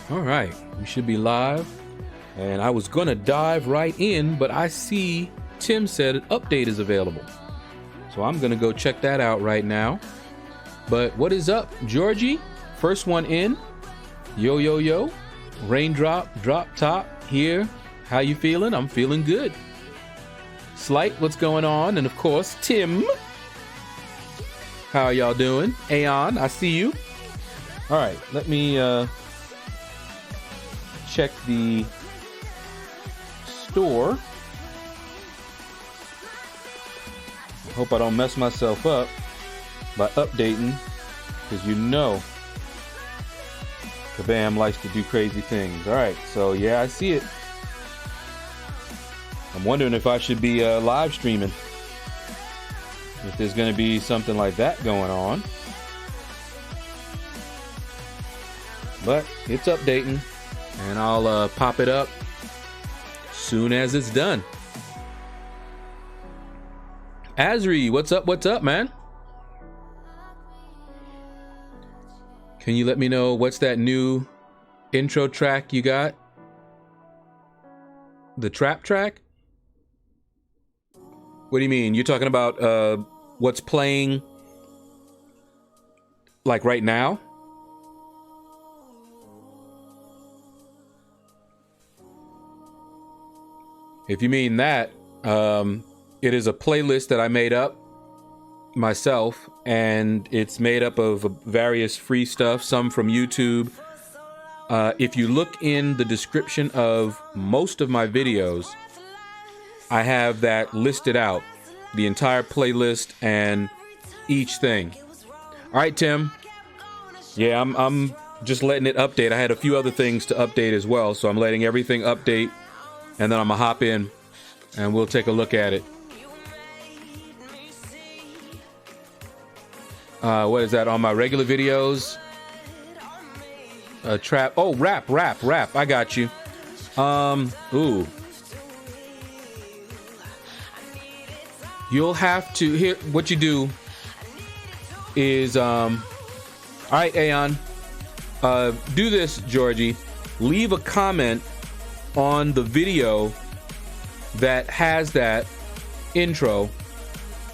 All right, we should be live. And I was gonna dive right in, but I see Tim said an update is available. So I'm gonna go check that out right now. But what is up, Georgie? First one in. Yo, yo, yo. Raindrop, drop top here. How you feeling? I'm feeling good. Slight, what's going on? And of course, Tim. How y'all doing? Aeon, I see you. All right, let me check the store. Hope I don't mess myself up by updating, because you know Kabam likes to do crazy things. All right, so yeah, I see it. I'm wondering if I should be live streaming, if there's going to be something like that going on. But it's updating, and I'll pop it up soon as it's done. Azri, what's up, man? Can you let me know what's that new intro track you got? The trap track? What do you mean? You're talking about what's playing like right now? If you mean that, it is a playlist that I made up myself, and it's made up of various free stuff, some from YouTube. If you look in the description of most of my videos, I have that listed out, the entire playlist and each thing. All right, Tim. Yeah, I'm just letting it update. I had a few other things to update as well, so I'm letting everything update. And then I'm gonna hop in and we'll take a look at it. What is that on my regular videos? Trap. Oh, rap. I got you. Ooh. You'll have to here. What you do is, all right, Aeon. Do this, Georgie. Leave a comment on the video that has that intro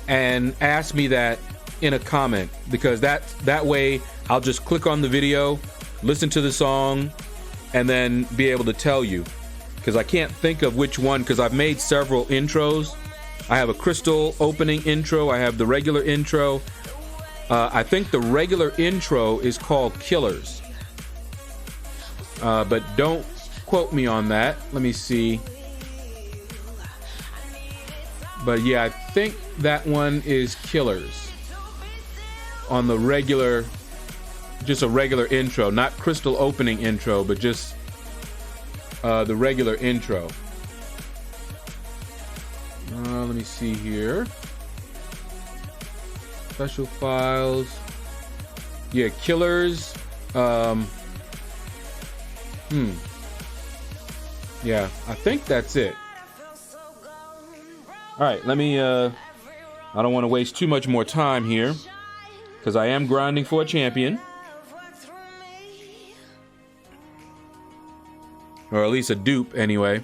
and ask me that in a comment, because that way I'll just click on the video, listen to the song, and then be able to tell you, because I can't think of which one, because I've made several intros. I have a crystal opening intro, I have the regular intro. I think the regular intro is called Killers, but don't quote me on that. Let me see. But yeah, I think that one is Killers on the regular, just a regular intro, not crystal opening intro, but just the regular intro. Let me see here. Special files. Yeah, Killers. Yeah, I think that's it. All right, let me, I don't want to waste too much more time here, because I am grinding for a champion. Or at least a dupe, anyway.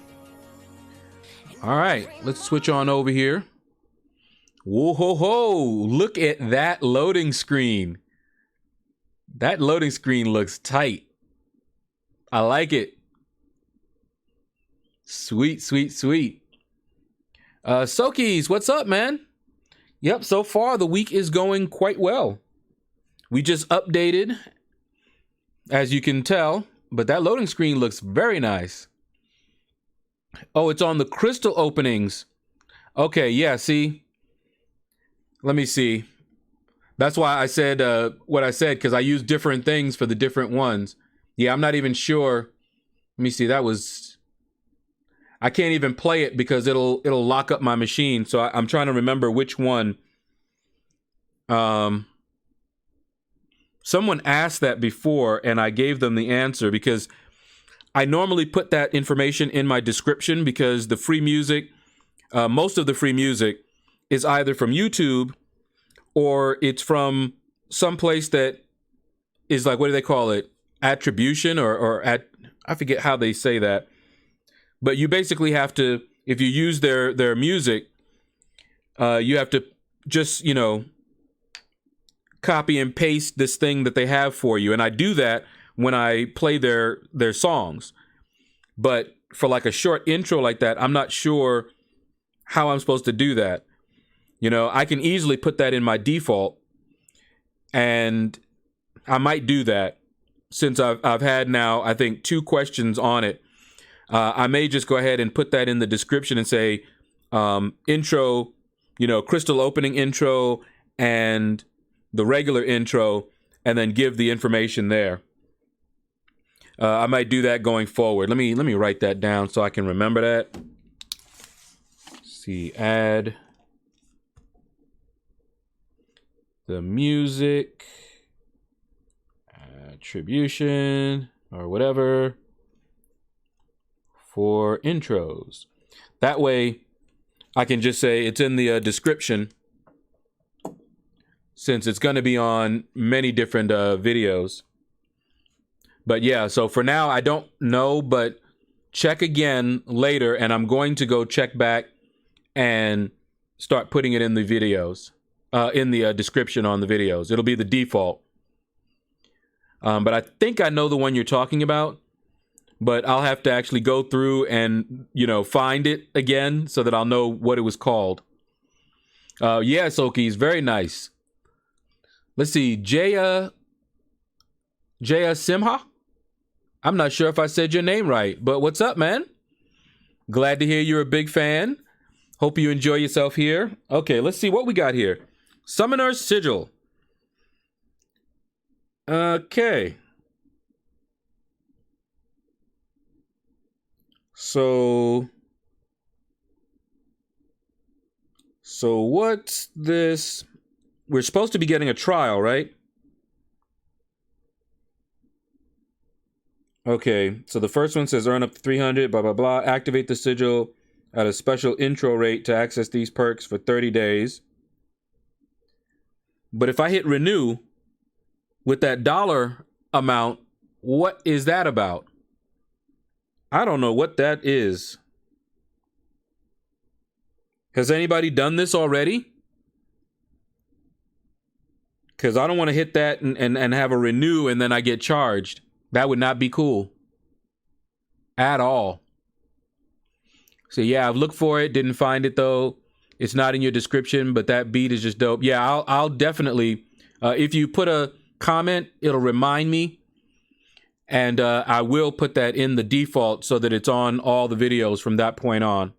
All right, let's switch on over here. Whoa, ho, ho, look at that loading screen. That loading screen looks tight. I like it. Sweet. Sokis, what's up, man? Yep, so far the week is going quite well. We just updated, as you can tell, but that loading screen looks very nice. Oh, it's on the crystal openings. Okay, yeah, see? Let me see. That's why I said what I said, because I use different things for the different ones. Yeah, I'm not even sure. Let me see, that was... I can't even play it because it'll lock up my machine. So I'm trying to remember which one. Someone asked that before, and I gave them the answer, because I normally put that information in my description, because the free music, most of the free music is either from YouTube or it's from some place that is like, what do they call it? attribution I forget how they say that, but you basically have to, if you use their music, you have to just, copy and paste this thing that they have for you. And I do that when I play their songs. But for like a short intro like that, I'm not sure how I'm supposed to do that. I can easily put that in my default, and I might do that since I've had now, I think, 2 questions on it. I may just go ahead and put that in the description and say intro, crystal opening intro and the regular intro, and then give the information there. I might do that going forward. Let me write that down so I can remember that. Let's see, add the music attribution or whatever for intros. That way I can just say it's in the description, since it's going to be on many different videos. But yeah, so for now I don't know, but check again later, and I'm going to go check back and start putting it in the videos, in the description on the videos. It'll be the default. But I think I know the one you're talking about, but I'll have to actually go through and, find it again so that I'll know what it was called. Yeah, Soki's very nice. Let's see, Jaya Simha? I'm not sure if I said your name right, but what's up, man? Glad to hear you're a big fan. Hope you enjoy yourself here. Okay, let's see what we got here. Summoner's Sigil. Okay. So what's this? We're supposed to be getting a trial, right? Okay, so the first one says earn up to 300, blah, blah, blah. Activate the sigil at a special intro rate to access these perks for 30 days. But if I hit renew with that dollar amount, what is that about? I don't know what that is. Has anybody done this already? Because I don't want to hit that and have a renew and then I get charged. That would not be cool at all. So yeah, I've looked for it, didn't find it though. It's not in your description, but that beat is just dope. Yeah, I'll definitely, if you put a comment, it'll remind me. And I will put that in the default so that it's on all the videos from that point on.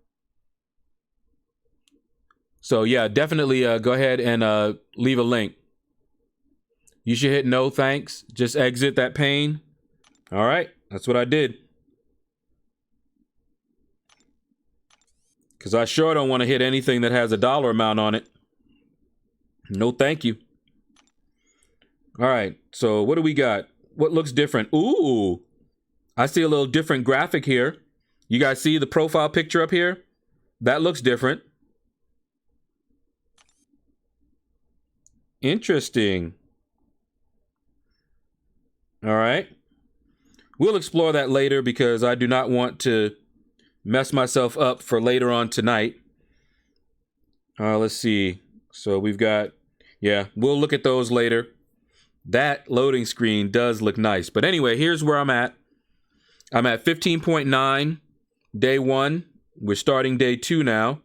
So yeah, definitely go ahead and leave a link. You should hit no thanks. Just exit that pane. All right, that's what I did. Because I sure don't want to hit anything that has a dollar amount on it. No, thank you. All right, so what do we got? What looks different? Ooh, I see a little different graphic here. You guys see the profile picture up here? That looks different. Interesting. All right. We'll explore that later because I do not want to mess myself up for later on tonight. Let's see. So we've got, yeah, we'll look at those later. That loading screen does look nice. But anyway, here's where I'm at. I'm at 15.9, day 1. We're starting day 2 now.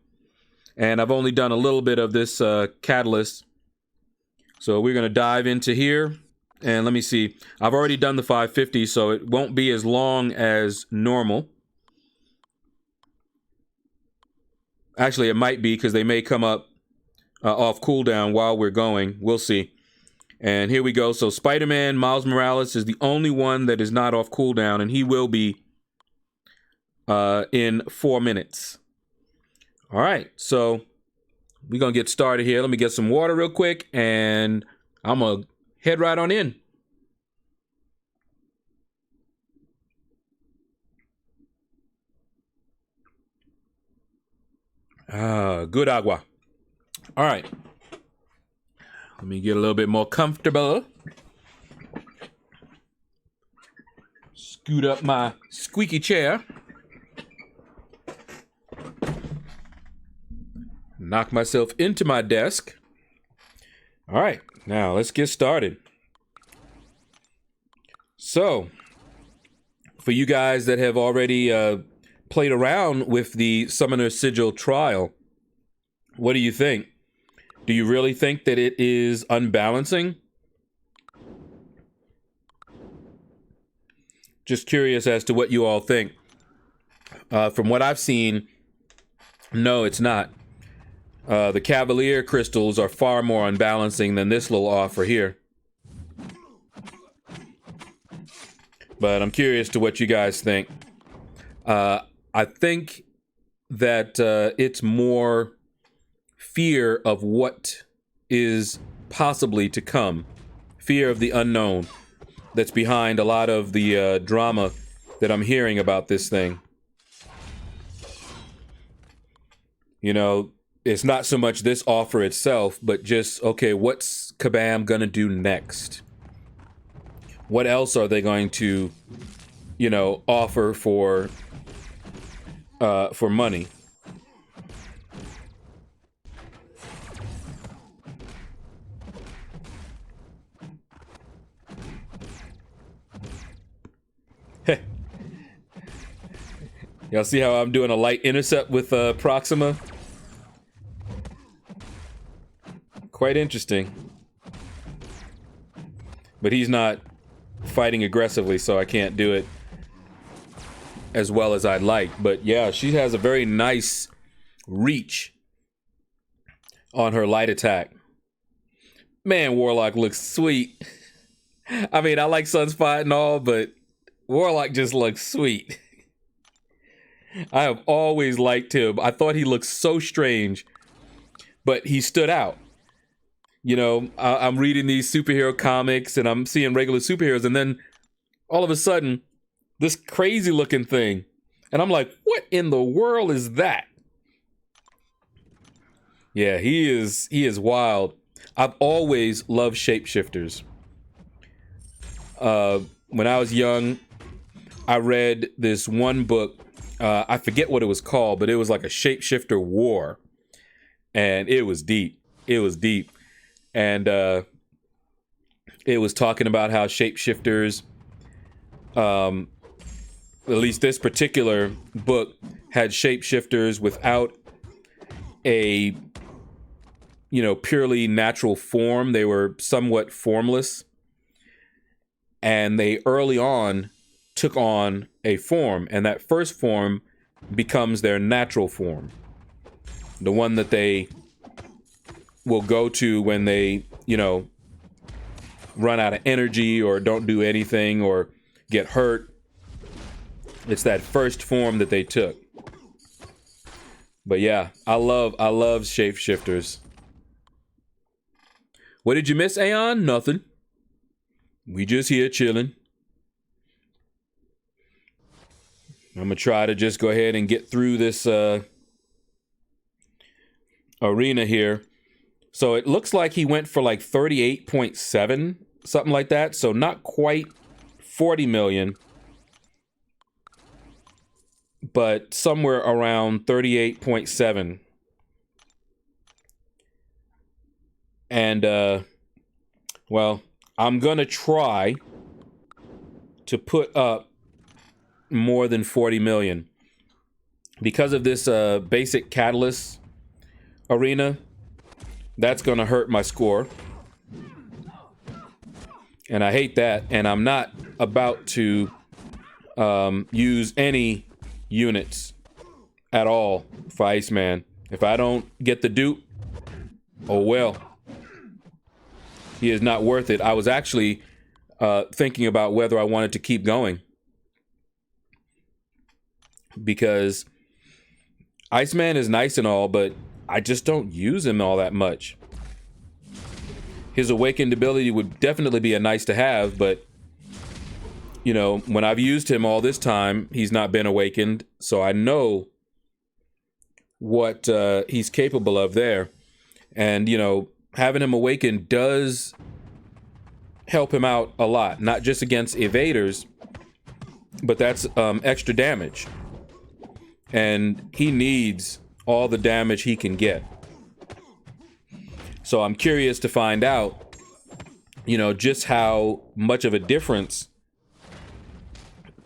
And I've only done a little bit of this catalyst. So we're going to dive into here. And let me see. I've already done the 550, so it won't be as long as normal. Actually, it might be because they may come up off cooldown while we're going. We'll see. And here we go. So Spider-Man, Miles Morales is the only one that is not off cooldown, and he will be in 4 minutes. All right, so we're going to get started here. Let me get some water real quick, and I'm going to head right on in. Good agua. All right. Let me get a little bit more comfortable. scoot up my squeaky chair. Knock myself into my desk. All right, now let's get started. So, for you guys that have already played around with the Summoner Sigil trial, what do you think? Do you really think that it is unbalancing? Just curious as to what you all think. From what I've seen, no, it's not. The Cavalier crystals are far more unbalancing than this little offer here. But I'm curious to what you guys think. I think that it's more fear of what is possibly to come. Fear of the unknown that's behind a lot of the drama that I'm hearing about this thing. You know, it's not so much this offer itself, but just, okay, what's Kabam gonna do next? What else are they going to, you know, offer for money? Y'all see how I'm doing a light intercept with Proxima? Quite interesting. But he's not fighting aggressively, so I can't do it as well as I'd like. But yeah, she has a very nice reach on her light attack. Man, Warlock looks sweet. I mean, I like Sunspot and all, but Warlock just looks sweet. I have always liked him. I thought he looked so strange, but he stood out. You know, I'm reading these superhero comics and I'm seeing regular superheroes, and then all of a sudden, this crazy looking thing. And I'm like, what in the world is that? Yeah, he is wild. I've always loved shapeshifters. When I was young, I read this one book. I forget what it was called, but it was like a shapeshifter war. And it was deep. It was deep. And it was talking about how shapeshifters, at least this particular book, had shapeshifters without a, you know, purely natural form. They were somewhat formless. And they early on took on a form, and that first form becomes their natural form. The one that they will go to when they, you know, run out of energy or don't do anything or get hurt. It's that first form that they took. But yeah, I love shapeshifters. What did you miss, Aeon? Nothing. We just here chilling. I'm gonna try to just go ahead and get through this arena here. So it looks like he went for like 38.7, something like that. So not quite 40 million, but somewhere around 38.7. And well, I'm gonna try to put up more than 40 million because of this basic catalyst arena. That's gonna hurt my score, and I hate that. And I'm not about to use any units at all for Iceman. If I don't get the dupe, oh well. He is not worth it. I was actually thinking about whether I wanted to keep going, because Iceman is nice and all, but I just don't use him all that much. His awakened ability would definitely be a nice to have, but you know, when I've used him all this time, he's not been awakened, so I know what he's capable of there. And you know, having him awakened does help him out a lot, not just against evaders, but that's extra damage. And he needs all the damage he can get. So I'm curious to find out, you know, just how much of a difference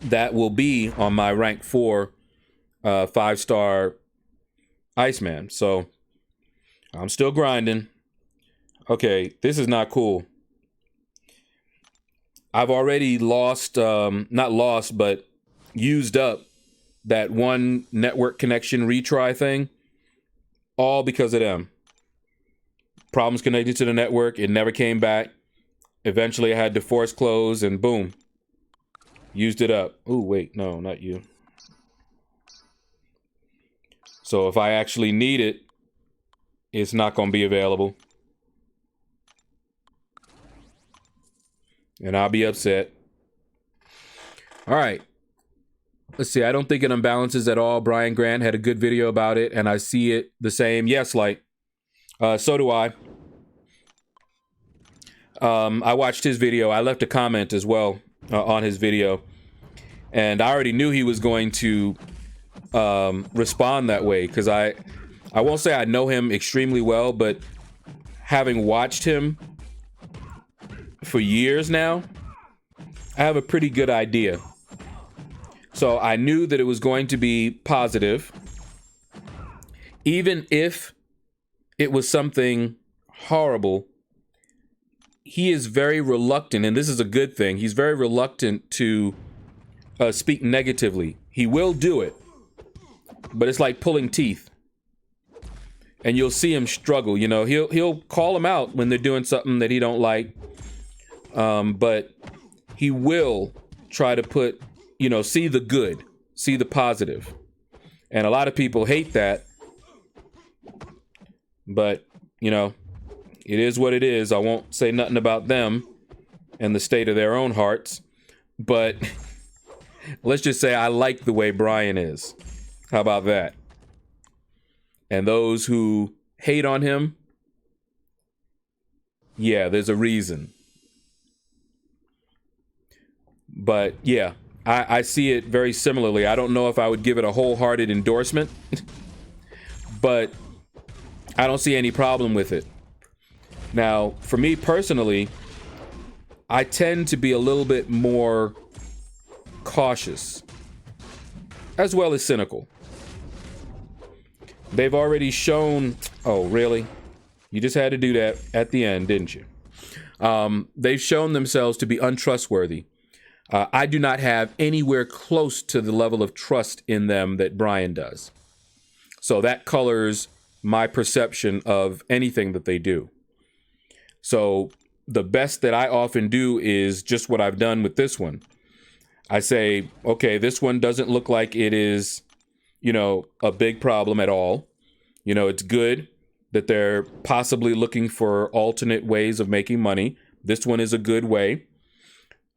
that will be on my rank 4 5-star Iceman. So I'm still grinding. Okay, this is not cool. I've already lost, not lost, but used up that one network connection retry thing, all because of them. Problems connected to the network, it never came back. Eventually I had to force close and boom, used it up. Oh, wait, no, not you. So if I actually need it, it's not going to be available. And I'll be upset. All right. Let's see. I don't think it unbalances at all. Brian Grant had a good video about it, and I see it the same. Yes, like, so do I. I watched his video. I left a comment as well on his video. And I already knew he was going to respond that way, because I won't say I know him extremely well, but having watched him for years now, I have a pretty good idea. So I knew that it was going to be positive, even if it was something horrible. He is very reluctant, and this is a good thing. He's very reluctant to speak negatively. He will do it, but it's like pulling teeth. And you'll see him struggle. You know, he'll call them out when they're doing something that he don't like. But he will try to put, you know, see the good, see the positive. And a lot of people hate that. But, you know, it is what it is. I won't say nothing about them and the state of their own hearts. But let's just say I like the way Brian is. How about that? And those who hate on him, yeah, there's a reason. But yeah, I see it very similarly. I don't know if I would give it a wholehearted endorsement, but I don't see any problem with it. Now, for me personally, I tend to be a little bit more cautious, as well as cynical. They've already shown... Oh, really? You just had to do that at the end, didn't you? They've shown themselves to be untrustworthy. I do not have anywhere close to the level of trust in them that Brian does. So that colors my perception of anything that they do. So the best that I often do is just what I've done with this one. I say, okay, this one doesn't look like it is, you know, a big problem at all. You know, it's good that they're possibly looking for alternate ways of making money. This one is a good way.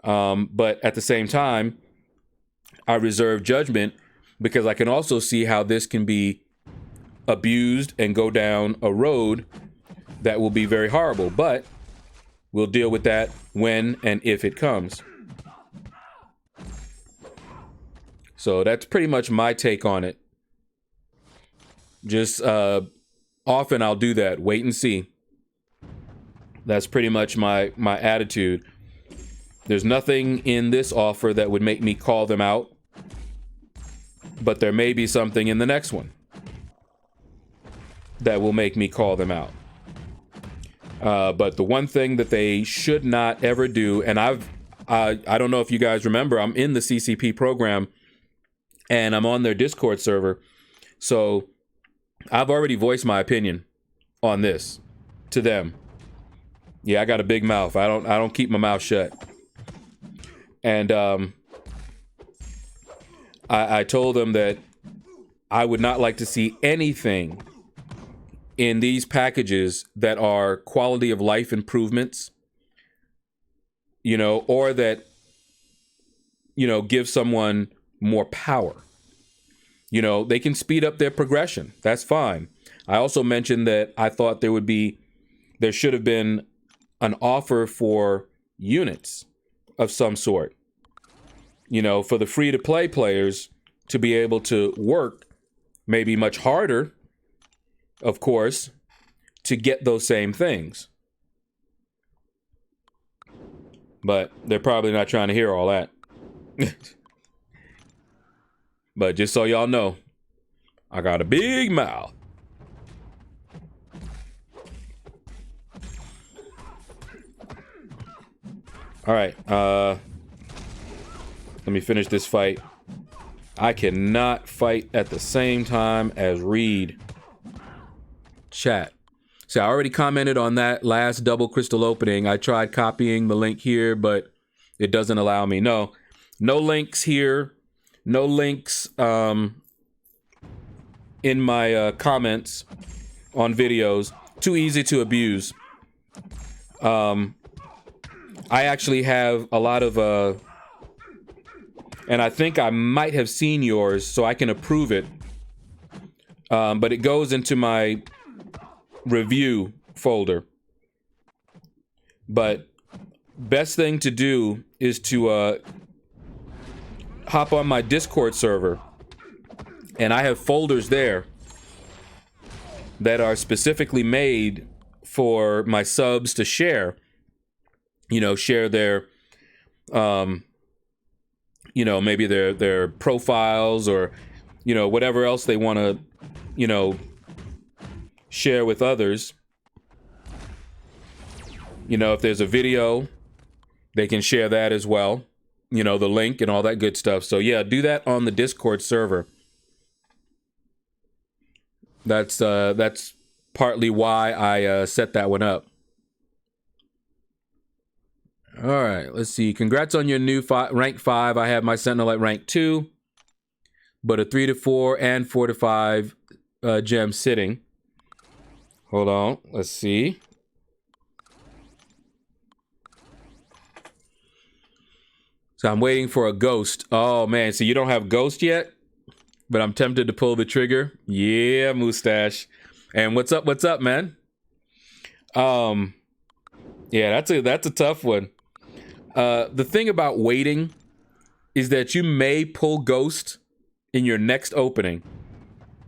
But at the same time, I reserve judgment because I can also see how this can be abused and go down a road that will be very horrible. But we'll deal with that when and if it comes. So that's pretty much my take on it. Just often I'll do that. Wait and see. That's pretty much my attitude. There's nothing in this offer that would make me call them out, but there may be something in the next one that will make me call them out. But the one thing that they should not ever do, and I don't know if you guys remember, I'm in the CCP program and I'm on their Discord server. So I've already voiced my opinion on this to them. Yeah, I got a big mouth. I don't keep my mouth shut. And I told them that I would not like to see anything in these packages that are quality of life improvements, you know, or that, you know, give someone more power. You know, they can speed up their progression. That's fine. I also mentioned that I thought there should have been an offer for units of some sort. for the free-to-play players to be able to work maybe much harder, of course, to get those same things. But they're probably not trying to hear all that. But just so y'all know, I got a big mouth. All right, let me finish this fight. I cannot fight at the same time as read chat. So I already commented on that last double crystal opening. I tried copying the link here, but it doesn't allow me. No links here. No links in my comments on videos. Too easy to abuse. I actually have a lot of, and I think I might have seen yours, so I can approve it. But it goes into my review folder. But best thing to do is to hop on my Discord server, and I have folders there that are specifically made for my subs to share. Share their maybe their profiles, or whatever else they want to share with others. If there's a video, they can share that as well, the link and all that good stuff. So yeah, do that on the Discord server. That's partly why I set that one up. All right, let's see. Congrats on your new rank 5. I have my Sentinel at rank 2, but a 3 to 4 and 4 to 5 gem sitting. Hold on, let's see. So I'm waiting for a ghost. Oh man, so you don't have ghost yet? But I'm tempted to pull the trigger. Yeah, mustache. And what's up, man? Yeah, that's a tough one. The thing about waiting is that you may pull ghost in your next opening,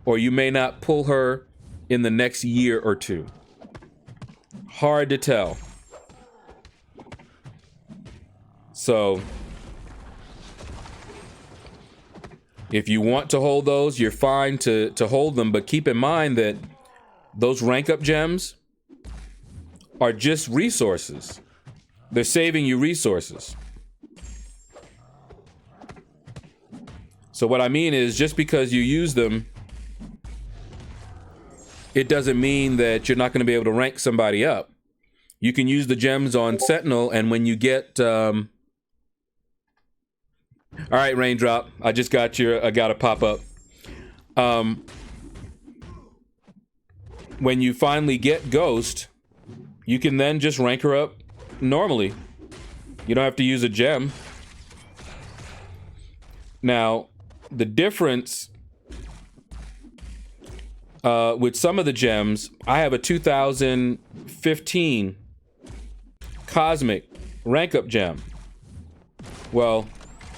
or you may not pull her in the next year or two. Hard to tell. So if you want to hold those, you're fine to hold them, but keep in mind that those rank up gems are just resources. They're saving you resources. So what I mean is, just because you use them, it doesn't mean that you're not going to be able to rank somebody up. You can use the gems on Sentinel, and when you get all right, Raindrop, I just got I got a pop-up. When you finally get Ghost, you can then just rank her up normally. You don't have to use a gem. Now, the difference with some of the gems, I have a 2015 Cosmic rank up gem. Well,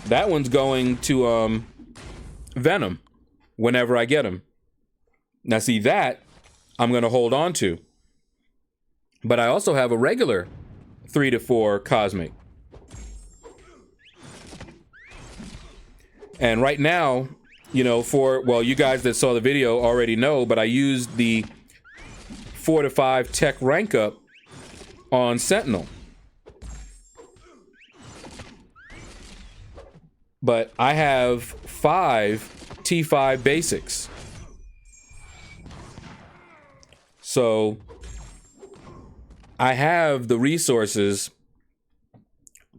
that one's going to Venom whenever I get him. Now see, that I'm going to hold on to. But I also have a regular 3 to 4 Cosmic. And right now, you guys that saw the video already know, but I used the 4 to 5 tech rank up on Sentinel. But I have 5 T5 basics. So I have the resources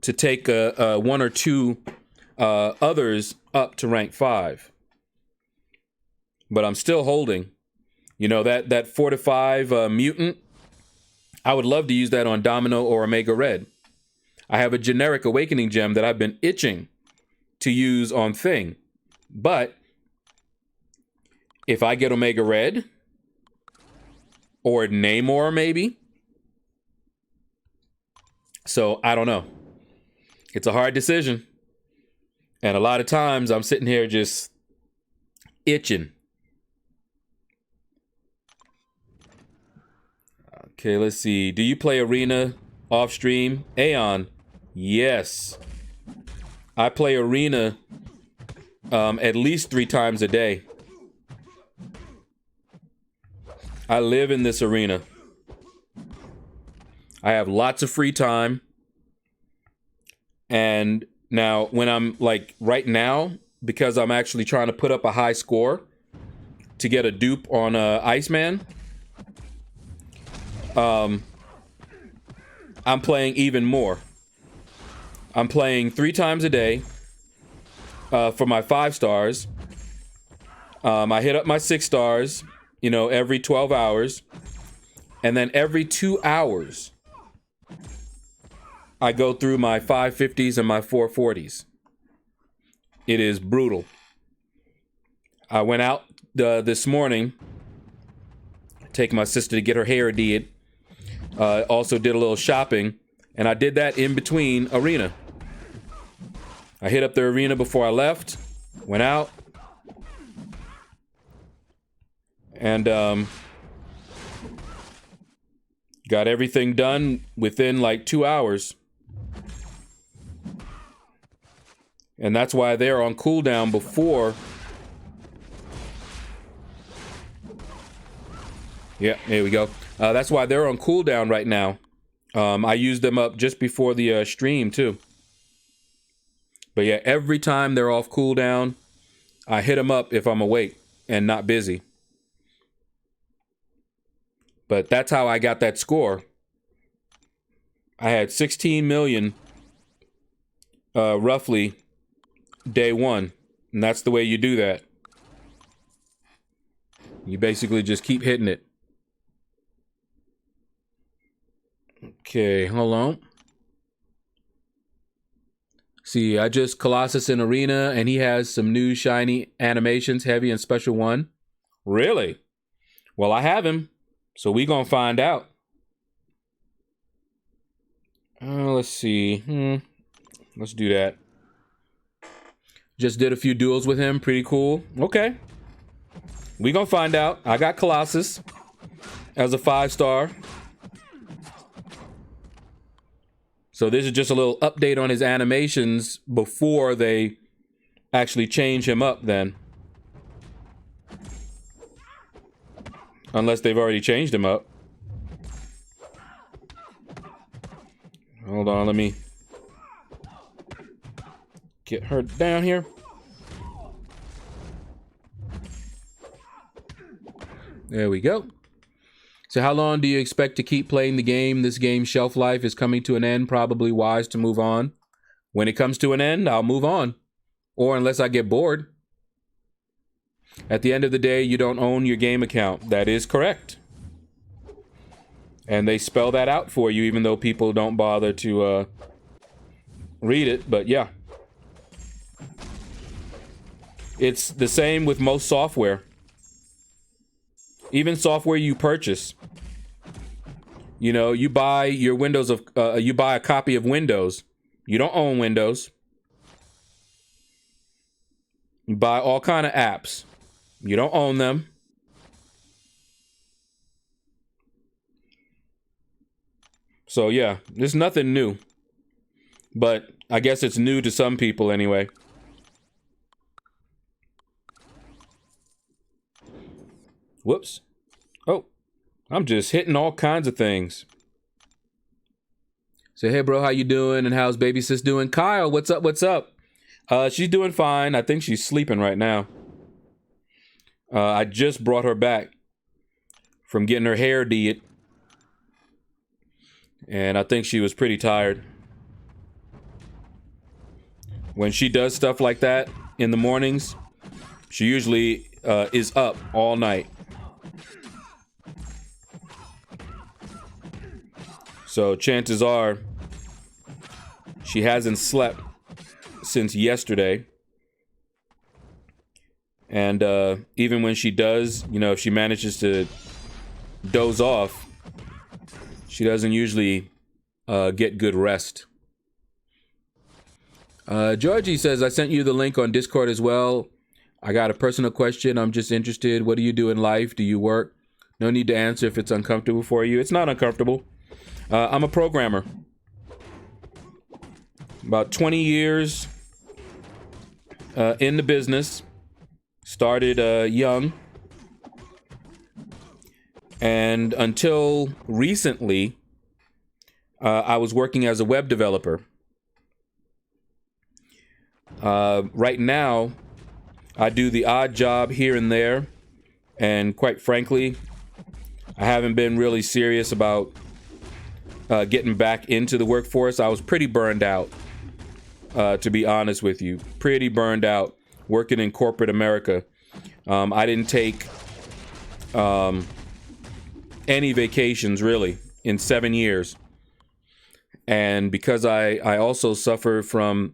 to take 1 or 2 others up to rank 5. But I'm still holding. That 4 to 5 mutant, I would love to use that on Domino or Omega Red. I have a generic awakening gem that I've been itching to use on Thing. But if I get Omega Red or Namor maybe. So I don't know. It's a hard decision. And a lot of times I'm sitting here just itching. Okay, let's see. Do you play Arena off stream? Aeon, yes. I play Arena at least 3 times a day. I live in this arena. I have lots of free time. And now when I'm like right now, because I'm actually trying to put up a high score to get a dupe on Iceman, I'm playing even more. I'm playing 3 times a day for my 5 stars. I hit up my 6 stars, you know, every 12 hours. And then every 2 hours, I go through my 550s and my 440s. It is brutal. I went out this morning, take my sister to get her hair did. Also did a little shopping, and I did that in between arena. I hit up the arena before I left, went out, and got everything done within like 2 hours. And that's why they're on cooldown before. Yeah, there we go. That's why they're on cooldown right now. I used them up just before the stream too. But yeah, every time they're off cooldown, I hit them up if I'm awake and not busy. But that's how I got that score. I had 16 million roughly day 1. And that's the way you do that. You basically just keep hitting it. Okay, hold on. See, I just Colossus in Arena, and he has some new shiny animations, heavy and special 1. Really? Well, I have him, so we gonna find out. Let's see. Let's do that. Just did a few duels with him. Pretty cool. Okay. We gonna find out. I got Colossus as a 5-star. So this is just a little update on his animations before they actually change him up then. Unless they've already changed him up. Hold on, let me get her down here. There we go. So how long do you expect to keep playing the game? This game's shelf life is coming to an end. Probably wise to move on. When it comes to an end, I'll move on. Or unless I get bored. At the end of the day, you don't own your game account. That is correct. And they spell that out for you, even though people don't bother to read it. But yeah. It's the same with most software. Even software you purchase. You know, you buy your Windows of you buy a copy of Windows. You don't own Windows. You buy all kind of apps. You don't own them. So yeah, there's nothing new. But I guess it's new to some people anyway. Whoops. Oh, I'm just hitting all kinds of things. Say, hey, bro, how you doing? And how's baby sis doing? Kyle, what's up? What's up? She's doing fine. I think she's sleeping right now. I just brought her back from getting her hair did. And I think she was pretty tired. When she does stuff like that in the mornings, she usually is up all night. So chances are she hasn't slept since yesterday. And even when she does, you know, if she manages to doze off, she doesn't usually get good rest. Georgie says, I sent you the link on Discord as well. I got a personal question. I'm just interested. What do you do in life? Do you work? No need to answer if it's uncomfortable for you. It's not uncomfortable. I'm a programmer. About 20 years in the business. Started young. And until recently, I was working as a web developer. Right now, I do the odd job here and there. And quite frankly, I haven't been really serious about getting back into the workforce. I was pretty burned out, to be honest with you. Pretty burned out working in corporate America. I didn't take any vacations, really, in 7 years. And because I also suffer from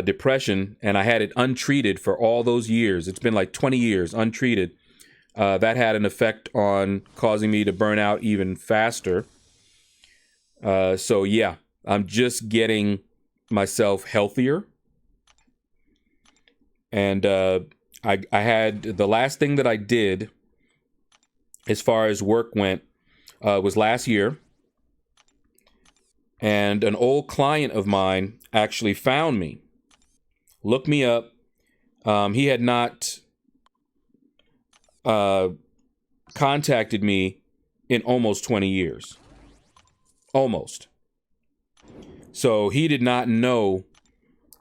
depression, and I had it untreated for all those years. It's been like 20 years untreated. That had an effect on causing me to burn out even faster. So yeah, I'm just getting myself healthier. And I had the last thing that I did as far as work went was last year. And an old client of mine actually found me, looked me up. He had not contacted me in almost 20 years. Almost. So he did not know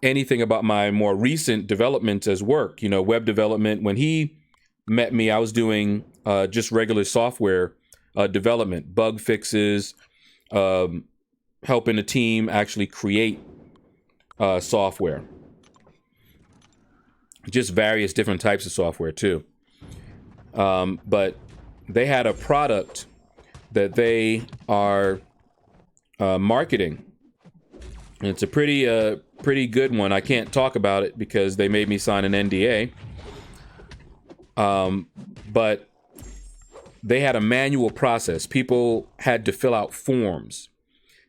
anything about my more recent developments as work, web development. When he met me, I was doing just regular software development, bug fixes, helping a team actually create software. Just various different types of software too. But they had a product that they are marketing. And it's a pretty good one. I can't talk about it because they made me sign an NDA. But they had a manual process. People had to fill out forms.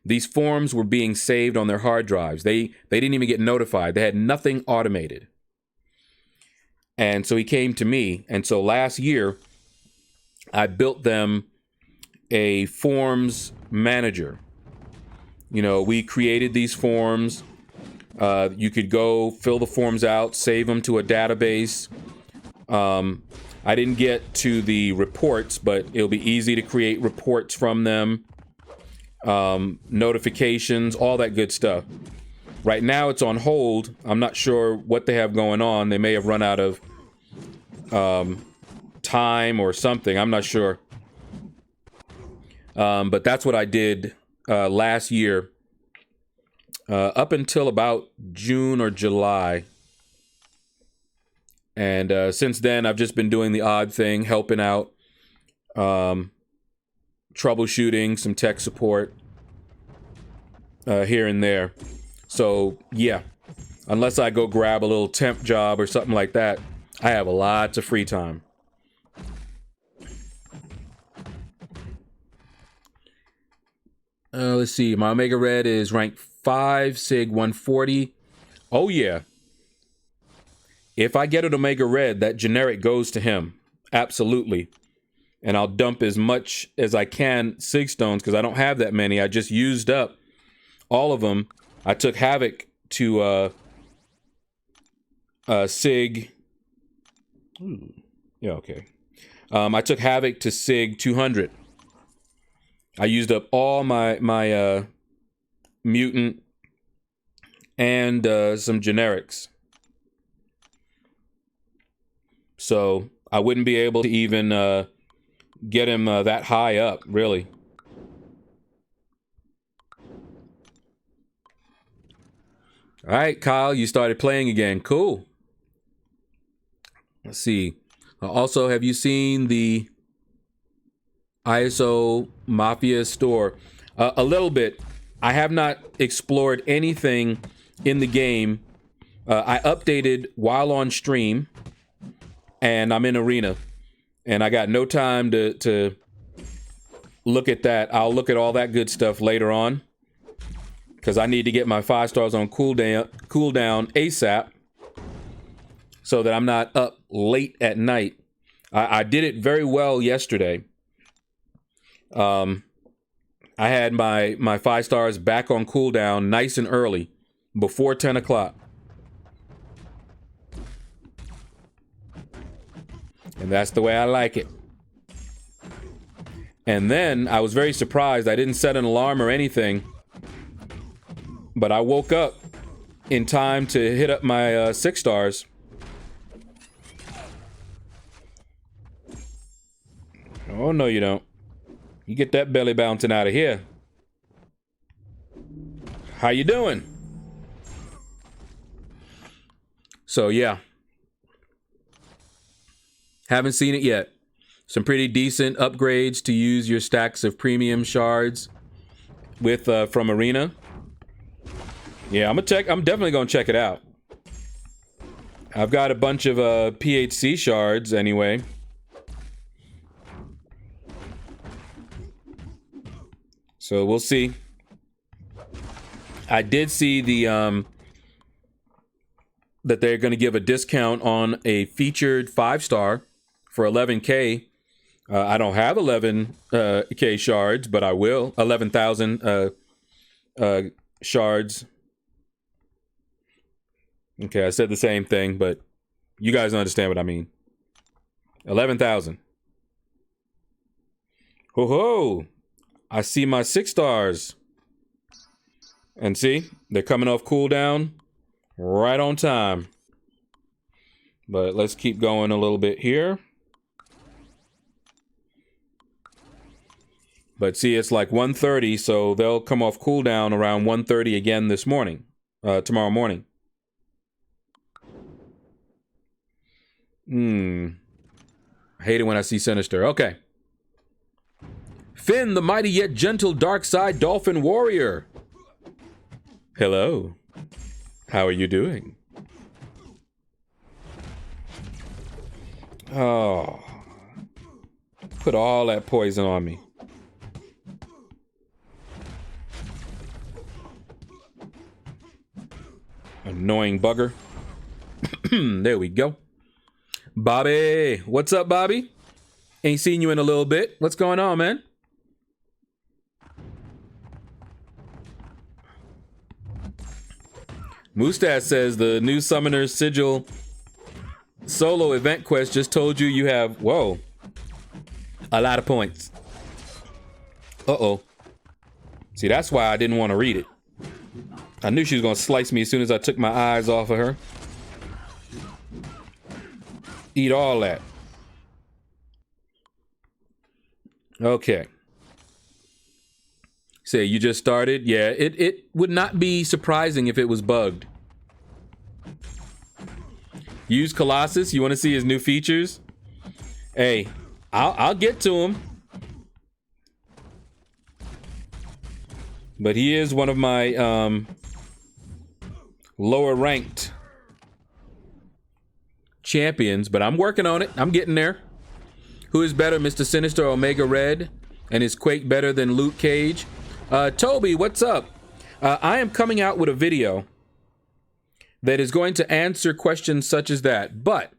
These forms were being saved on their hard drives. They didn't even get notified. They had nothing automated. And so he came to me. And so last year, I built them a forms manager. We created these forms. You could go fill the forms out, save them to a database. I didn't get to the reports, but it'll be easy to create reports from them. Notifications, all that good stuff. Right now it's on hold. I'm not sure what they have going on. They may have run out of time or something. I'm not sure. But that's what I did last year up until about June or July. And since then, I've just been doing the odd thing, helping out, troubleshooting, some tech support here and there. So, yeah, unless I go grab a little temp job or something like that, I have lots of free time. Let's see. My Omega Red is rank 5, Sig 140. Oh, yeah. If I get an Omega Red, that generic goes to him. Absolutely. And I'll dump as much as I can Sig Stones because I don't have that many. I just used up all of them. I took Havok to Sig. Ooh. Yeah, okay. I took Havok to Sig 200. I used up all my mutant and some generics. So I wouldn't be able to even get him that high up, really. All right, Kyle, you started playing again. Cool. Let's see. Also, have you seen the ISO Mafia store? A little bit. I have not explored anything in the game. I updated while on stream, and I'm in arena, and I got no time to look at that. I'll look at all that good stuff later on. because I need to get my 5 stars on cooldown ASAP so that I'm not up late at night. I did it very well yesterday. I had my 5 stars back on cooldown nice and early, before 10 o'clock. And that's the way I like it. And then I was very surprised. I didn't set an alarm or anything, but I woke up in time to hit up my 6 stars. Oh, no, you don't. You get that belly bouncing out of here. How you doing? So, yeah. Haven't seen it yet. Some pretty decent upgrades to use your stacks of premium shards with from Arena. Yeah, I'm definitely gonna check it out. I've got a bunch of PHC shards anyway. So we'll see. I did see the that they're going to give a discount on a featured 5-star for 11K. I don't have 11K shards, but I will. 11,000 shards. Okay, I said the same thing, but you guys understand what I mean. 11,000. Ho ho! I see my 6 stars. And see, they're coming off cooldown right on time. But let's keep going a little bit here. But see, it's like 1:30, so they'll come off cooldown around 1:30 again this morning, tomorrow morning. I hate it when I see Sinister. Okay. Finn, the mighty yet gentle dark side dolphin warrior. Hello. How are you doing? Oh. Put all that poison on me. Annoying bugger. There we go. Bobby. What's up, Bobby? Ain't seen you in a little bit. What's going on, man? Mustad says the new Summoner's Sigil solo event quest just told you have, whoa, a lot of points. Uh-oh. See, that's why I didn't want to read it. I knew she was going to slice me as soon as I took my eyes off of her. Eat all that. Okay. Say, you just started? Yeah, it would not be surprising if it was bugged. Use Colossus. You want to see his new features? Hey, I'll get to him. But he is one of my lower ranked champions, but I'm working on it. I'm getting there. Who is better, Mr. Sinister or Omega Red? And is Quake better than Luke Cage? Toby, what's up? I am coming out with a video that is going to answer questions such as that, but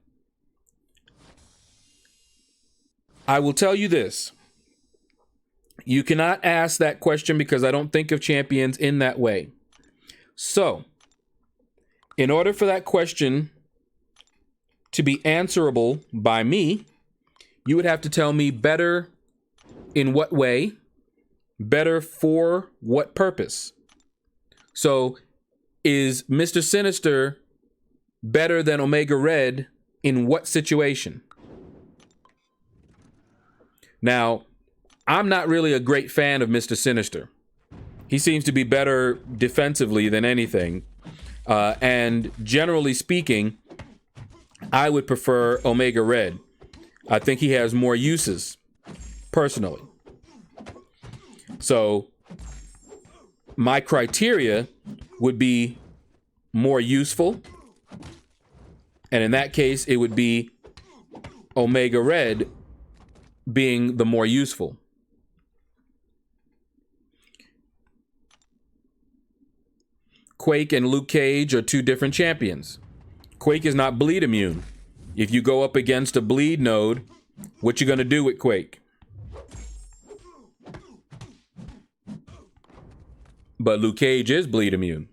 I will tell you this. You cannot ask that question because I don't think of champions in that way. So, in order for that question to be answerable by me, you would have to tell me better in what way, better for what purpose. So, is Mr. Sinister better than Omega Red in what situation? Now, I'm not really a great fan of Mr. Sinister. He seems to be better defensively than anything. And generally speaking, I would prefer Omega Red. I think he has more uses, personally. So, my criteria would be more useful. And in that case, it would be Omega Red being the more useful. Quake and Luke Cage are two different champions. Quake is not bleed immune. If you go up against a bleed node, what you gonna do with Quake? But Luke Cage is bleed immune.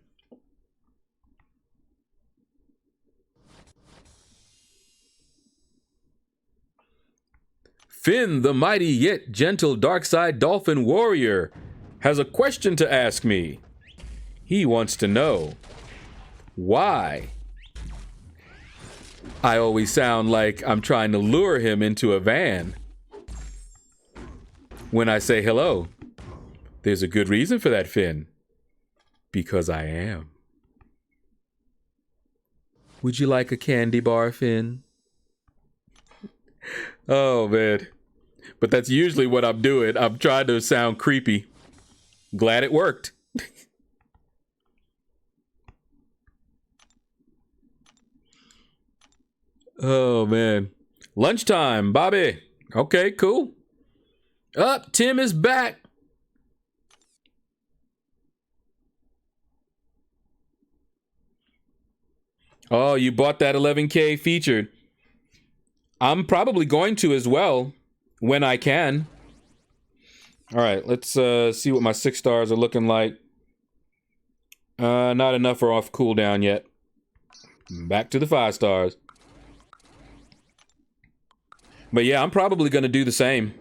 Finn, the mighty yet gentle Darkside Dolphin Warrior, has a question to ask me. He wants to know why I always sound like I'm trying to lure him into a van when I say hello. There's a good reason for that, Finn. Because I am. Would you like a candy bar, Finn? Oh, man. But that's usually what I'm doing. I'm trying to sound creepy. Glad it worked. Oh, man. Lunchtime, Bobby. Okay, cool. Up, Tim is back. Oh, you bought that 11K featured. I'm probably going to as well when I can. All right, let's see what my 6 stars are looking like. Not enough are off cooldown yet. Back to the 5 stars. But yeah, I'm probably going to do the same.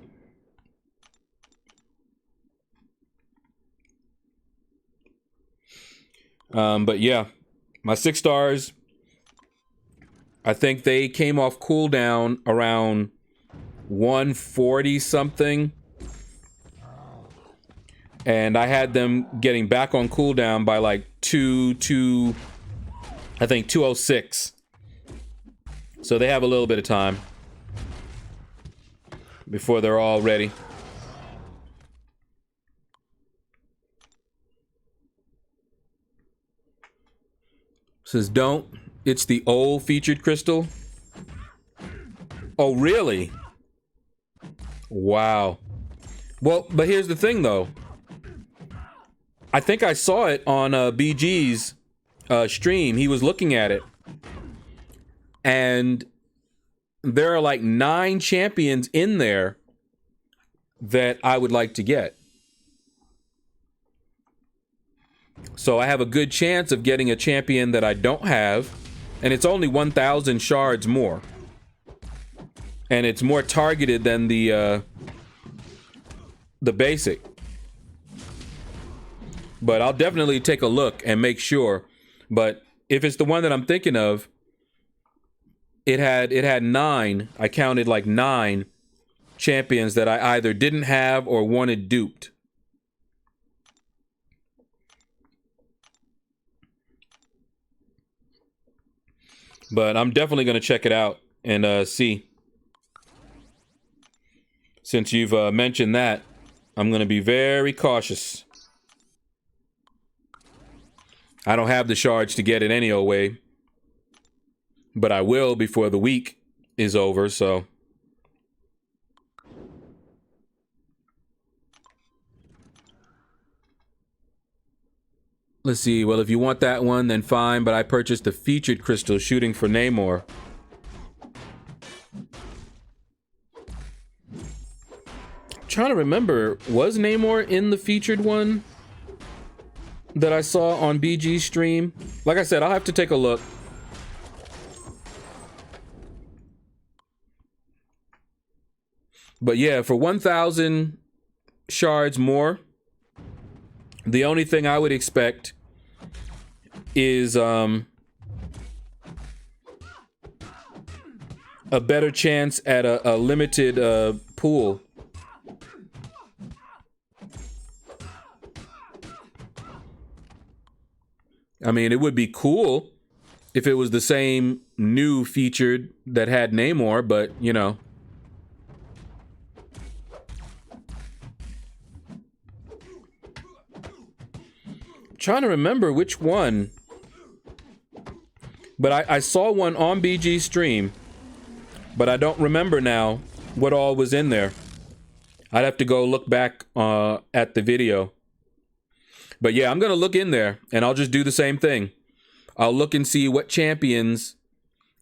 But yeah, my 6 stars, I think they came off cooldown around 140 something. And I had them getting back on cooldown by like I think 206. So they have a little bit of time before they're all ready. Says don't. It's the old featured crystal. Oh, really? Wow. Well, but here's the thing, though. I think I saw it on BG's stream. He was looking at it. And there are like 9 champions in there that I would like to get. So I have a good chance of getting a champion that I don't have. And it's only 1,000 shards more. And it's more targeted than the basic. But I'll definitely take a look and make sure. But if it's the one that I'm thinking of, it had 9. I counted like 9 champions that I either didn't have or wanted duped. But I'm definitely going to check it out and see. Since you've mentioned that, I'm going to be very cautious. I don't have the shards to get it any old way. But I will before the week is over, so. Let's see. Well, if you want that one, then fine. But I purchased the featured crystal shooting for Namor. I'm trying to remember. Was Namor in the featured one that I saw on BG's stream? Like I said, I'll have to take a look. But yeah, for 1,000 shards more, the only thing I would expect is a better chance at a limited pool. I mean, it would be cool if it was the same new featured that had Namor, but, you know. Trying to remember which one, but I saw one on BG stream, but I don't remember now what all was in there. I'd have to go look back at the video. But yeah, I'm going to look in there and I'll just do the same thing. I'll look and see what champions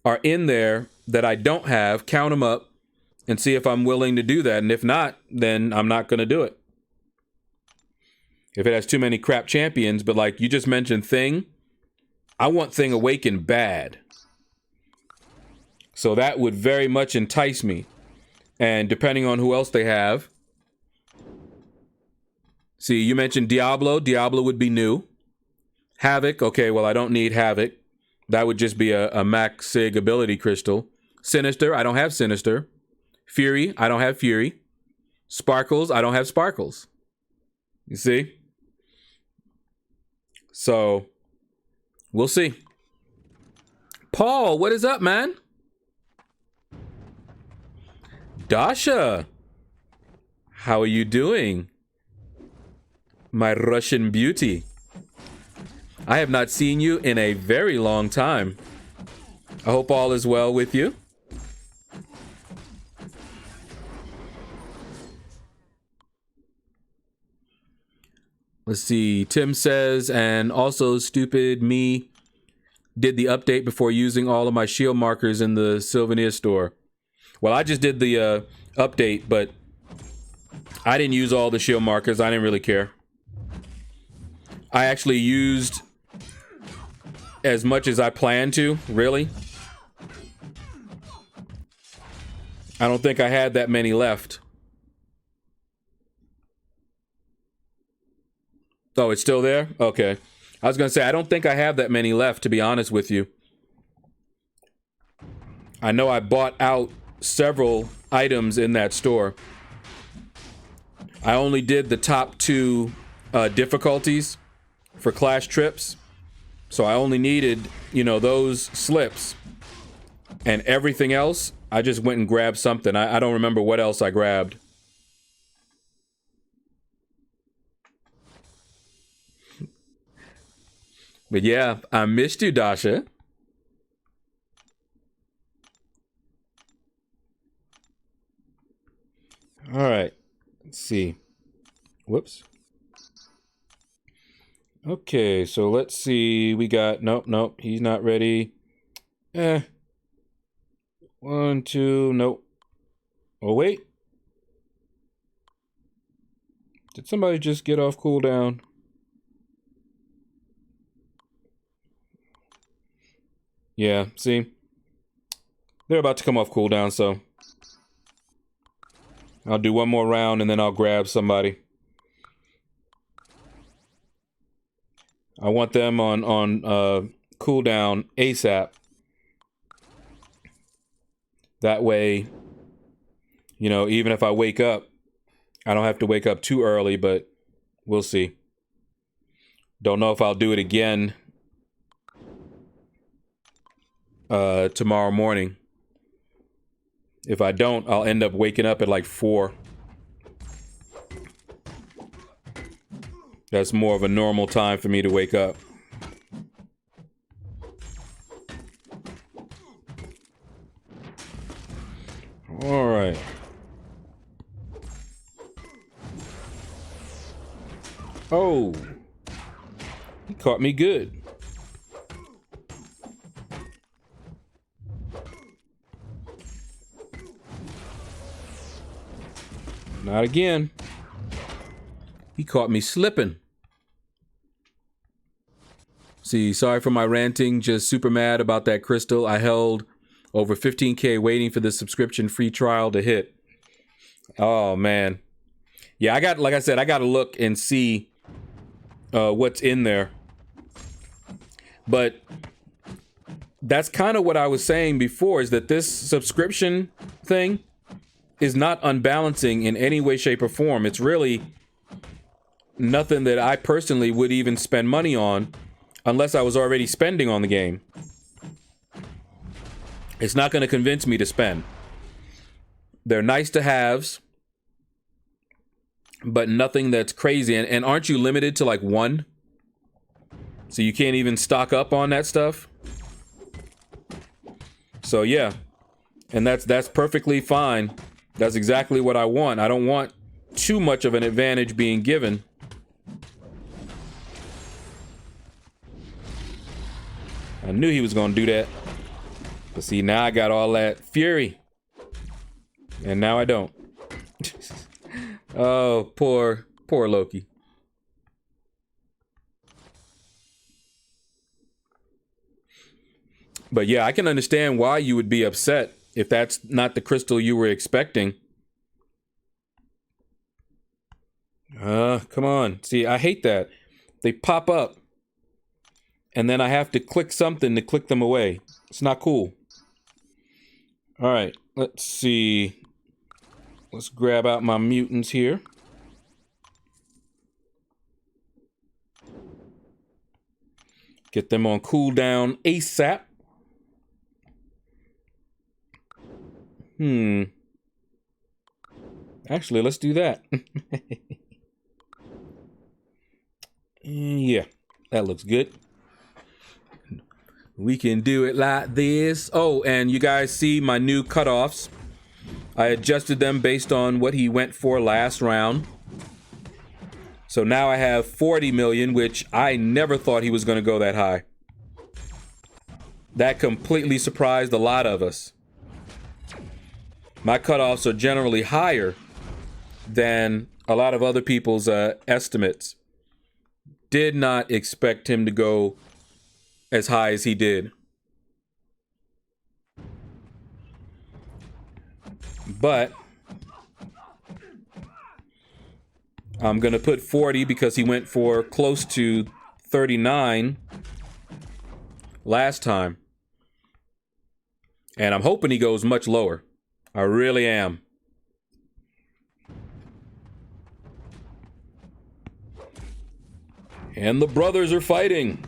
are in there that I don't have, count them up, and see if I'm willing to do that. And if not, then I'm not going to do it. If it has too many crap champions, but like you just mentioned Thing, I want Thing Awakened bad. So that would very much entice me. And depending on who else they have. See, you mentioned Diablo. Diablo would be new. Havok. Okay, well, I don't need Havok. That would just be a Max Sig ability crystal. Sinister. I don't have Sinister. Fury. I don't have Fury. Sparkles. I don't have Sparkles. You see? So, we'll see. Paul, what is up, man? Dasha. How are you doing? My Russian beauty. I have not seen you in a very long time. I hope all is well with you. Let's see. Tim says, and also stupid me did the update before using all of my shield markers in the souvenir store. Well, I just did the update, but I didn't use all the shield markers. I didn't really care. I actually used as much as I planned to, really. I don't think I had that many left. Oh, it's still there? Okay. I was going to say, I don't think I have that many left, to be honest with you. I know I bought out several items in that store. I only did the top 2 difficulties for Clash trips. So I only needed, you know, those slips. And everything else, I just went and grabbed something. I don't remember what else I grabbed. But yeah, I missed you, Dasha. All right. Let's see. Whoops. Okay, so let's see. We got... Nope. He's not ready. 1, 2... Nope. Oh, wait. Did somebody just get off cooldown? Yeah, see? They're about to come off cooldown, so... I'll do one more round and then I'll grab somebody. I want them on cooldown ASAP. That way, you know, even if I wake up, I don't have to wake up too early, but we'll see. Don't know if I'll do it again tomorrow morning. If I don't, I'll end up waking up at like 4. That's more of a normal time for me to wake up. All right. Oh, he caught me good. Not again. He caught me slipping. See, sorry for my ranting, just super mad about that crystal. I held over 15K waiting for the subscription free trial to hit. Oh, man. Yeah, like I said, I got to look and see what's in there. But that's kind of what I was saying before, is that this subscription thing is not unbalancing in any way, shape, or form. It's really nothing that I personally would even spend money on unless I was already spending on the game. It's not going to convince me to spend. They're nice to haves, but nothing that's crazy. And aren't you limited to like 1? So you can't even stock up on that stuff? So yeah, and that's perfectly fine. That's exactly what I want. I don't want too much of an advantage being given. I knew he was gonna do that. But see, now I got all that fury. And now I don't. Oh, poor Loki. But yeah, I can understand why you would be upset if that's not the crystal you were expecting. Come on. See, I hate that. They pop up. And then I have to click something to click them away. It's not cool. All right, let's see. Let's grab out my mutants here. Get them on cooldown ASAP. Actually, let's do that. Yeah, that looks good. We can do it like this. Oh, and you guys see my new cutoffs. I adjusted them based on what he went for last round. So now I have 40 million, which I never thought he was going to go that high. That completely surprised a lot of us. My cutoffs are generally higher than a lot of other people's estimates. Did not expect him to go as high as he did. But I'm going to put 40 because he went for close to 39 last time. And I'm hoping he goes much lower. I really am. And the brothers are fighting.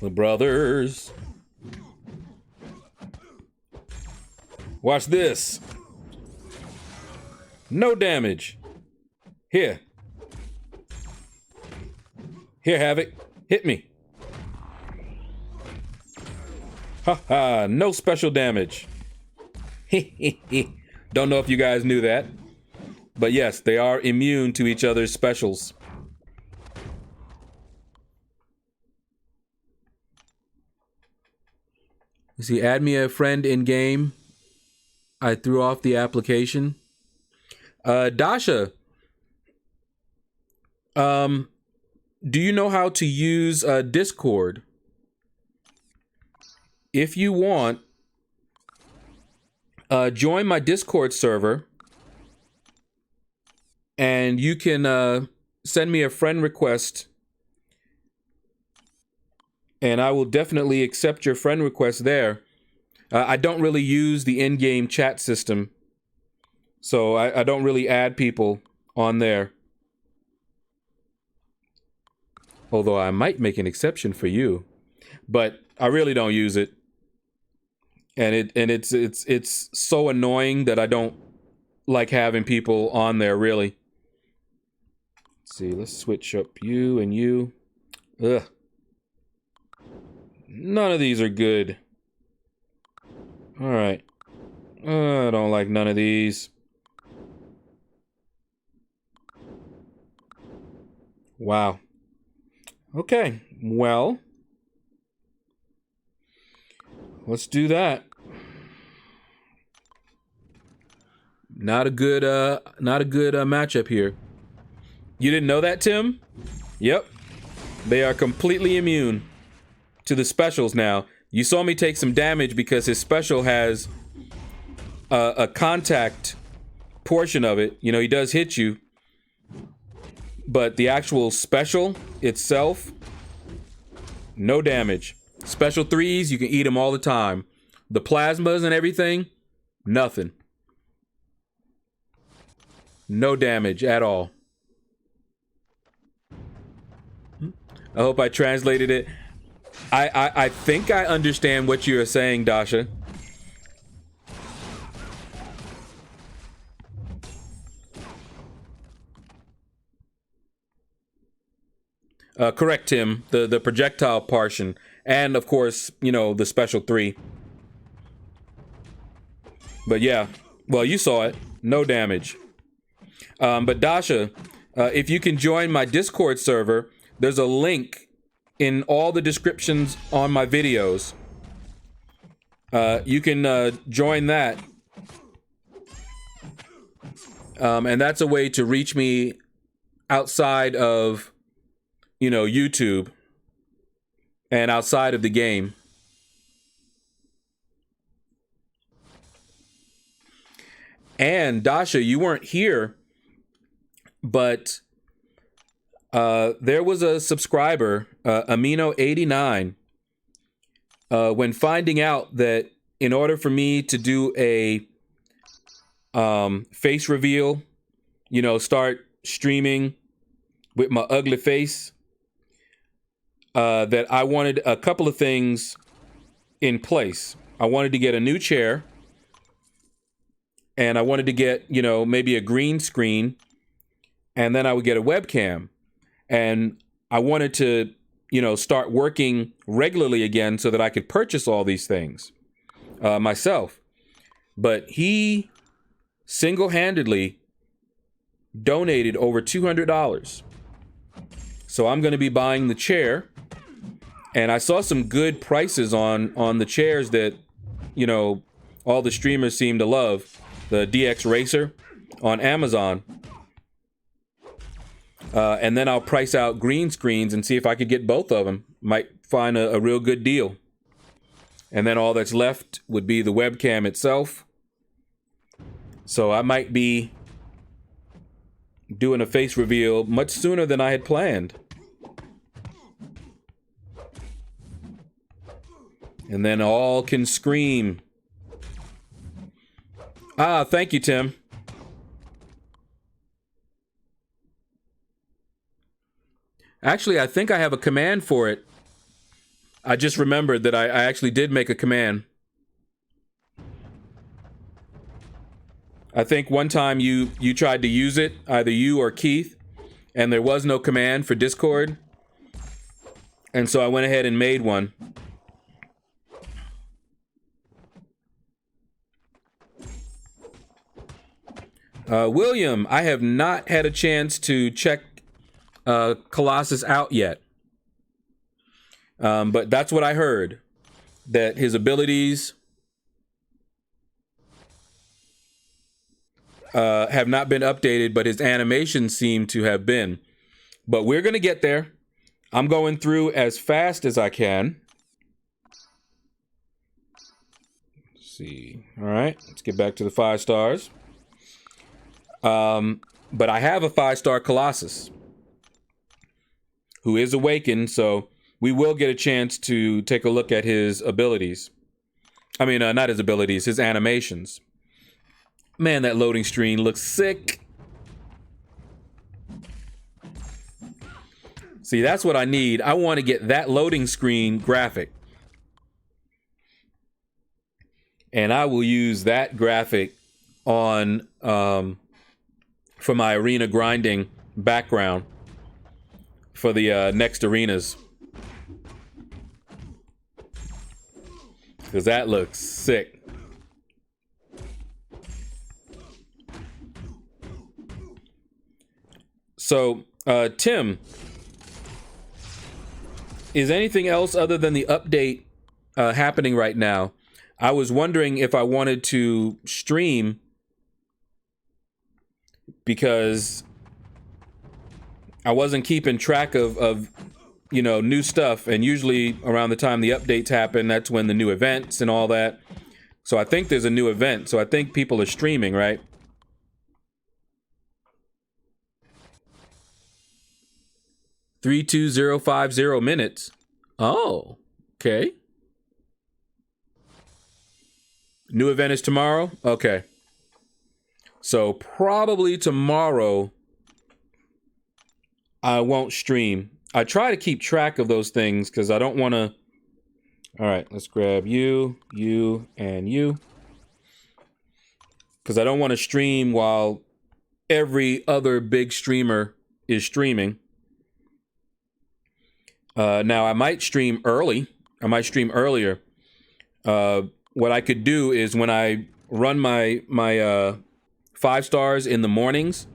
The brothers. Watch this. No damage. Here. Here, Havok. Hit me. Haha, no special damage. Don't know if you guys knew that. But yes, they are immune to each other's specials. You see, add me a friend in game. I threw off the application. Dasha, do you know how to use Discord? If you want, join my Discord server, and you can send me a friend request, and I will definitely accept your friend request there. I don't really use the in-game chat system, so I don't really add people on there. Although I might make an exception for you, but I really don't use it. And it's so annoying that I don't like having people on there, really. Let's see, let's switch up you and you. Ugh. None of these are good. All right. I don't like none of these. Wow. Okay, well, let's do that. Not a good matchup here. You didn't know that, Tim? Yep. They are completely immune to the specials now. You saw me take some damage because his special has a contact portion of it. You know, he does hit you. But the actual special itself, no damage. Special 3s, you can eat them all the time. The plasmas and everything, nothing. No damage at all. I hope I translated it. I think I understand what you're saying, Dasha. Correct, Tim. The projectile portion. And, of course, you know, the special 3. But, yeah. Well, you saw it. No damage. But, Dasha, if you can join my Discord server, there's a link in all the descriptions on my videos. You can join that. And that's a way to reach me outside of, YouTube and outside of the game. And Dasha, you weren't here, but there was a subscriber, Amino89, when finding out that in order for me to do a face reveal, start streaming with my ugly face, that I wanted a couple of things in place. I wanted to get a new chair, and I wanted to get, maybe a green screen, and then I would get a webcam. And I wanted to, start working regularly again so that I could purchase all these things myself. But he single-handedly donated over $200. So I'm going to be buying the chair. And I saw some good prices on the chairs that, all the streamers seem to love. The DX Racer on Amazon. And then I'll price out green screens and see if I could get both of them. Might find a real good deal. And then all that's left would be the webcam itself. So I might be doing a face reveal much sooner than I had planned. And then all can scream. Thank you, Tim. Actually, I think I have a command for it. I just remembered that I actually did make a command. I think one time you tried to use it, either you or Keith, and there was no command for Discord. And so I went ahead and made one. William, I have not had a chance to check Colossus out yet. But that's what I heard. That his abilities have not been updated, but his animations seem to have been. But we're going to get there. I'm going through as fast as I can. Let's see. All right, let's get back to the 5 stars. But I have a 5-star Colossus who is awakened, so we will get a chance to take a look at his abilities. I mean, not his abilities, his animations. Man, that loading screen looks sick. See, that's what I need. I want to get that loading screen graphic. And I will use that graphic on for my arena grinding background for the next arenas. Because that looks sick. So, Tim, is anything else other than the update happening right now? I was wondering if I wanted to stream because I wasn't keeping track of new stuff, and usually around the time the updates happen, that's when the new events and all that. So I think there's a new event, so I think people are streaming, right? $32050 minutes. Oh, okay. New event is tomorrow? Okay. So probably tomorrow I won't stream. I try to keep track of those things because I don't want to... All right, let's grab you, and you. Because I don't want to stream while every other big streamer is streaming. Now, I might stream early. I might stream earlier. What I could do is when I run my 5 stars in the mornings,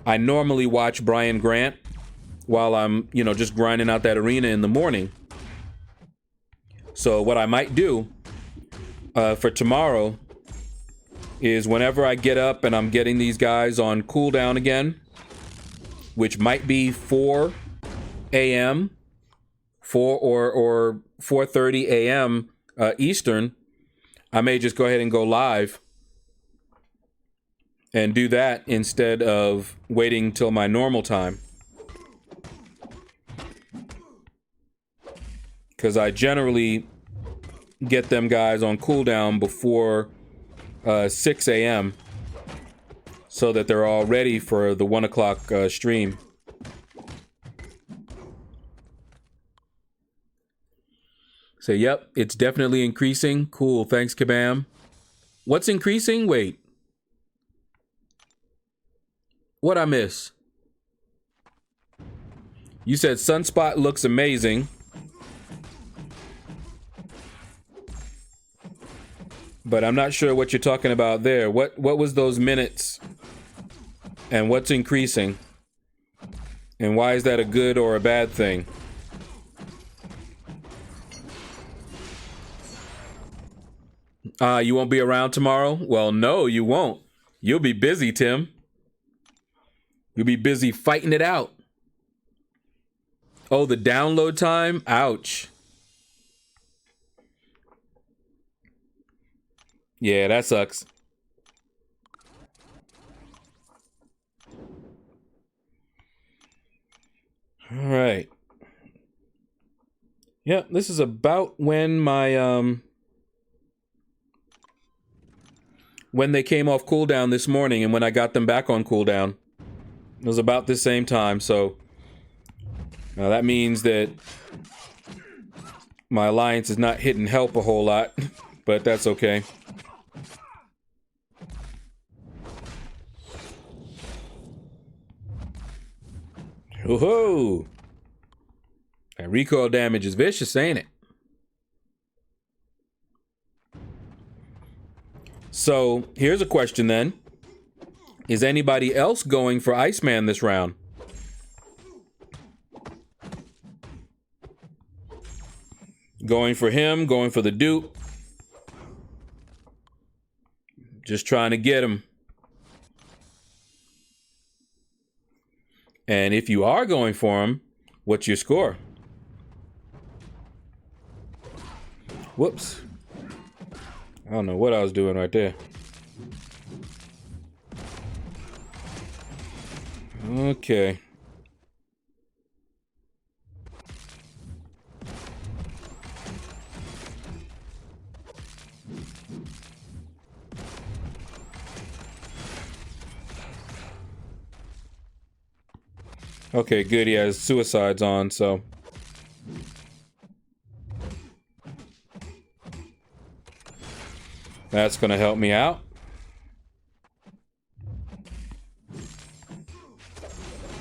I normally watch Brian Grant while I'm, just grinding out that arena in the morning. So what I might do for tomorrow is whenever I get up and I'm getting these guys on cooldown again, which might be 4 a.m., 4 or 4:30 a.m. Eastern, I may just go ahead and go live and do that instead of waiting till my normal time. Because I generally get them guys on cooldown before 6 a.m. so that they're all ready for the 1 o'clock stream. So, yep, it's definitely increasing. Cool, thanks, Kabam. What's increasing? Wait. What'd I miss? You said Sunspot looks amazing. But I'm not sure what you're talking about there. What was those minutes? And what's increasing? And why is that a good or a bad thing? You won't be around tomorrow? Well, no, you won't. You'll be busy, Tim. You'll be busy fighting it out. Oh, the download time? Ouch. Yeah, that sucks. All right. Yeah, this is about when my when they came off cooldown this morning and when I got them back on cooldown. It was about the same time, so that means that my alliance is not hitting help a whole lot, but that's okay. Whoa! That recoil damage is vicious, ain't it? So, here's a question then. Is anybody else going for Iceman this round? Going for him, going for the dupe. Just trying to get him. And if you are going for him, what's your score? Whoops. I don't know what I was doing right there. Okay. Okay, good. He has suicides on, so. That's gonna help me out.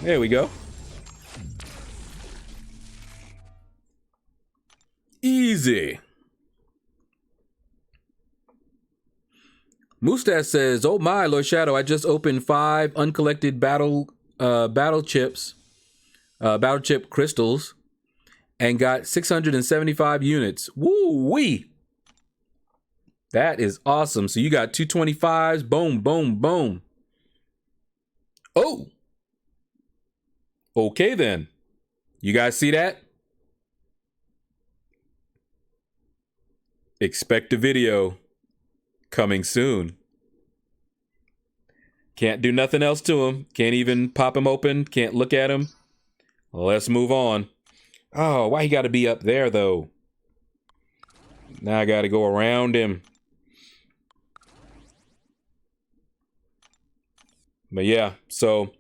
There we go. Easy. Mustache says, "Oh my, Lord Shadow, I just opened 5 uncollected battle chip crystals and got 675 units. Woo-wee! That is awesome. So you got 225s. Boom, boom, boom. Oh! Okay then. You guys see that? Expect a video coming soon. Can't do nothing else to him. Can't even pop him open. Can't look at him. Let's move on. Oh, why he got to be up there though? Now I got to go around him. But yeah, so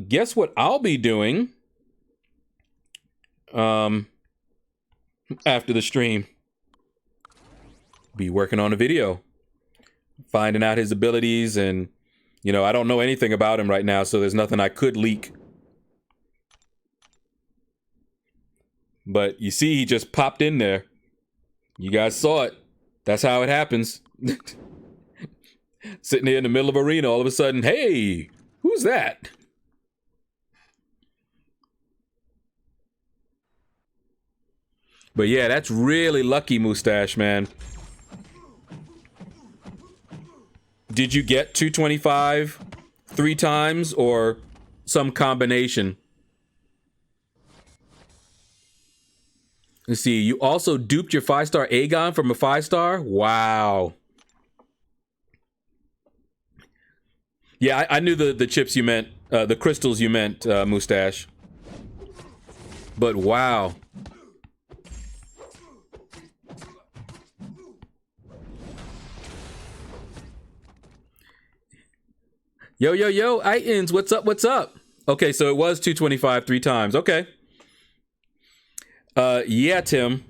guess what I'll be doing after the stream? Be working on a video, finding out his abilities, and I don't know anything about him right now, so there's nothing I could leak. But you see, he just popped in there. You guys saw it. That's how it happens. Sitting here in the middle of arena, all of a sudden, hey, who's that? But yeah, that's really lucky, Mustache, man. Did you get 225 3 times or some combination? Let's see. You also duped your 5-star Aegon from a 5-star? Wow. Yeah, I knew the chips you meant, the crystals you meant, Mustache. But wow. Yo, Itans, what's up, what's up? Okay, so it was 225 3 times. Okay. Yeah, Tim.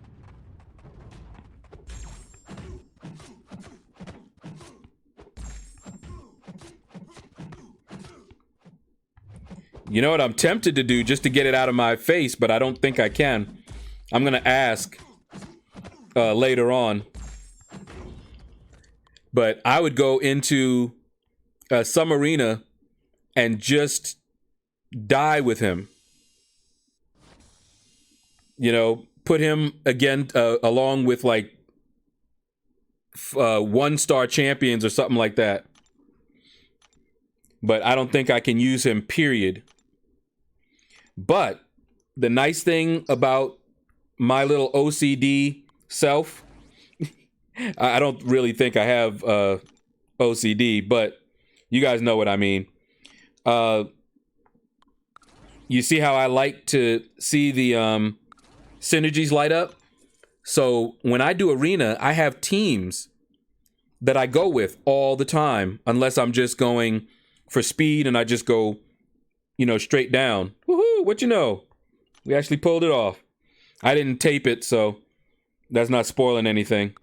You know what I'm tempted to do just to get it out of my face, but I don't think I can. I'm gonna ask later on. But I would go into some arena and just die with him. You know, put him again along with like 1-star champions or something like that. But I don't think I can use him, period. But the nice thing about my little OCD self, I don't really think I have OCD, but you guys know what I mean. You see how I like to see the synergies light up? So when I do arena, I have teams that I go with all the time, unless I'm just going for speed and I just go, you know, straight down. Woohoo, what you know? We actually pulled it off. I didn't tape it, so that's not spoiling anything.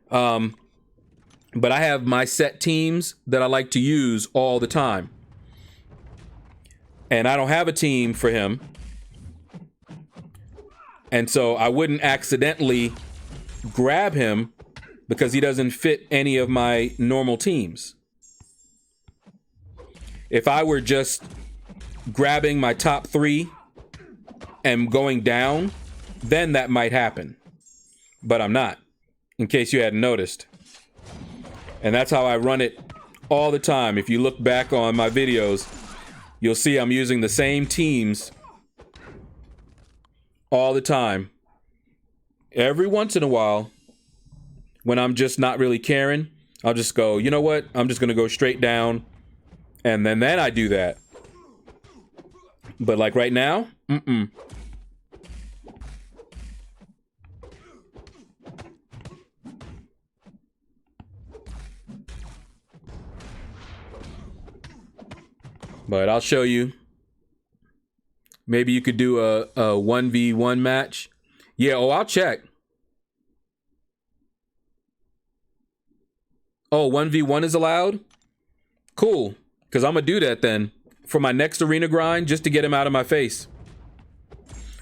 But I have my set teams that I like to use all the time. And I don't have a team for him. And so I wouldn't accidentally grab him because he doesn't fit any of my normal teams. If I were just grabbing my top 3 and going down, then that might happen. But I'm not, in case you hadn't noticed. And that's how I run it all the time. If you look back on my videos, you'll see I'm using the same teams all the time. Every once in a while, when I'm just not really caring, I'll just go, you know what? I'm just going to go straight down. And then I do that. But like right now, But I'll show you. Maybe you could do a 1v1 match. Yeah, I'll check. Oh, 1v1 is allowed? Cool. Because I'm going to do that then for my next arena grind just to get him out of my face.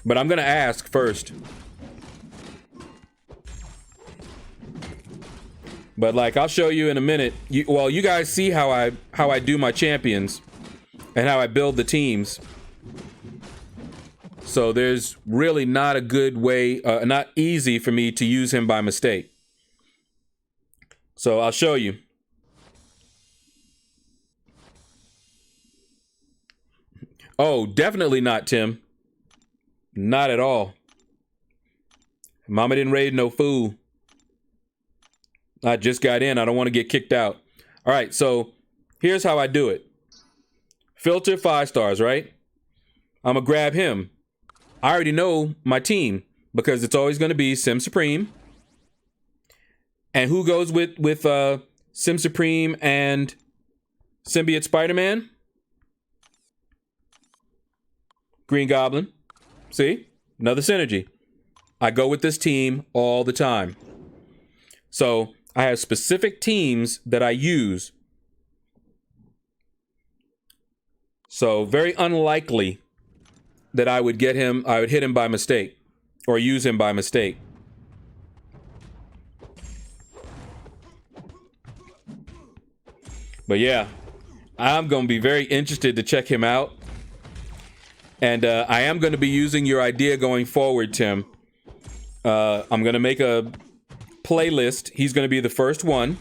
But I'm going to ask first. But like, I'll show you in a minute. You guys see how I do my champions and how I build the teams. So there's really not a good way, not easy for me to use him by mistake. So I'll show you. Oh, definitely not, Tim. Not at all. Mama didn't raise no fool. I just got in. I don't want to get kicked out. All right, so here's how I do it. Filter 5 stars, right? I'm going to grab him. I already know my team because it's always going to be Sim Supreme. And who goes with Sim Supreme and Symbiote Spider-Man? Green Goblin. See? Another synergy. I go with this team all the time. So I have specific teams that I use. So very unlikely that I would hit him by mistake or use him by mistake. But yeah, I'm going to be very interested to check him out. And I am going to be using your idea going forward, Tim, I'm going to make a playlist. He's going to be the first one.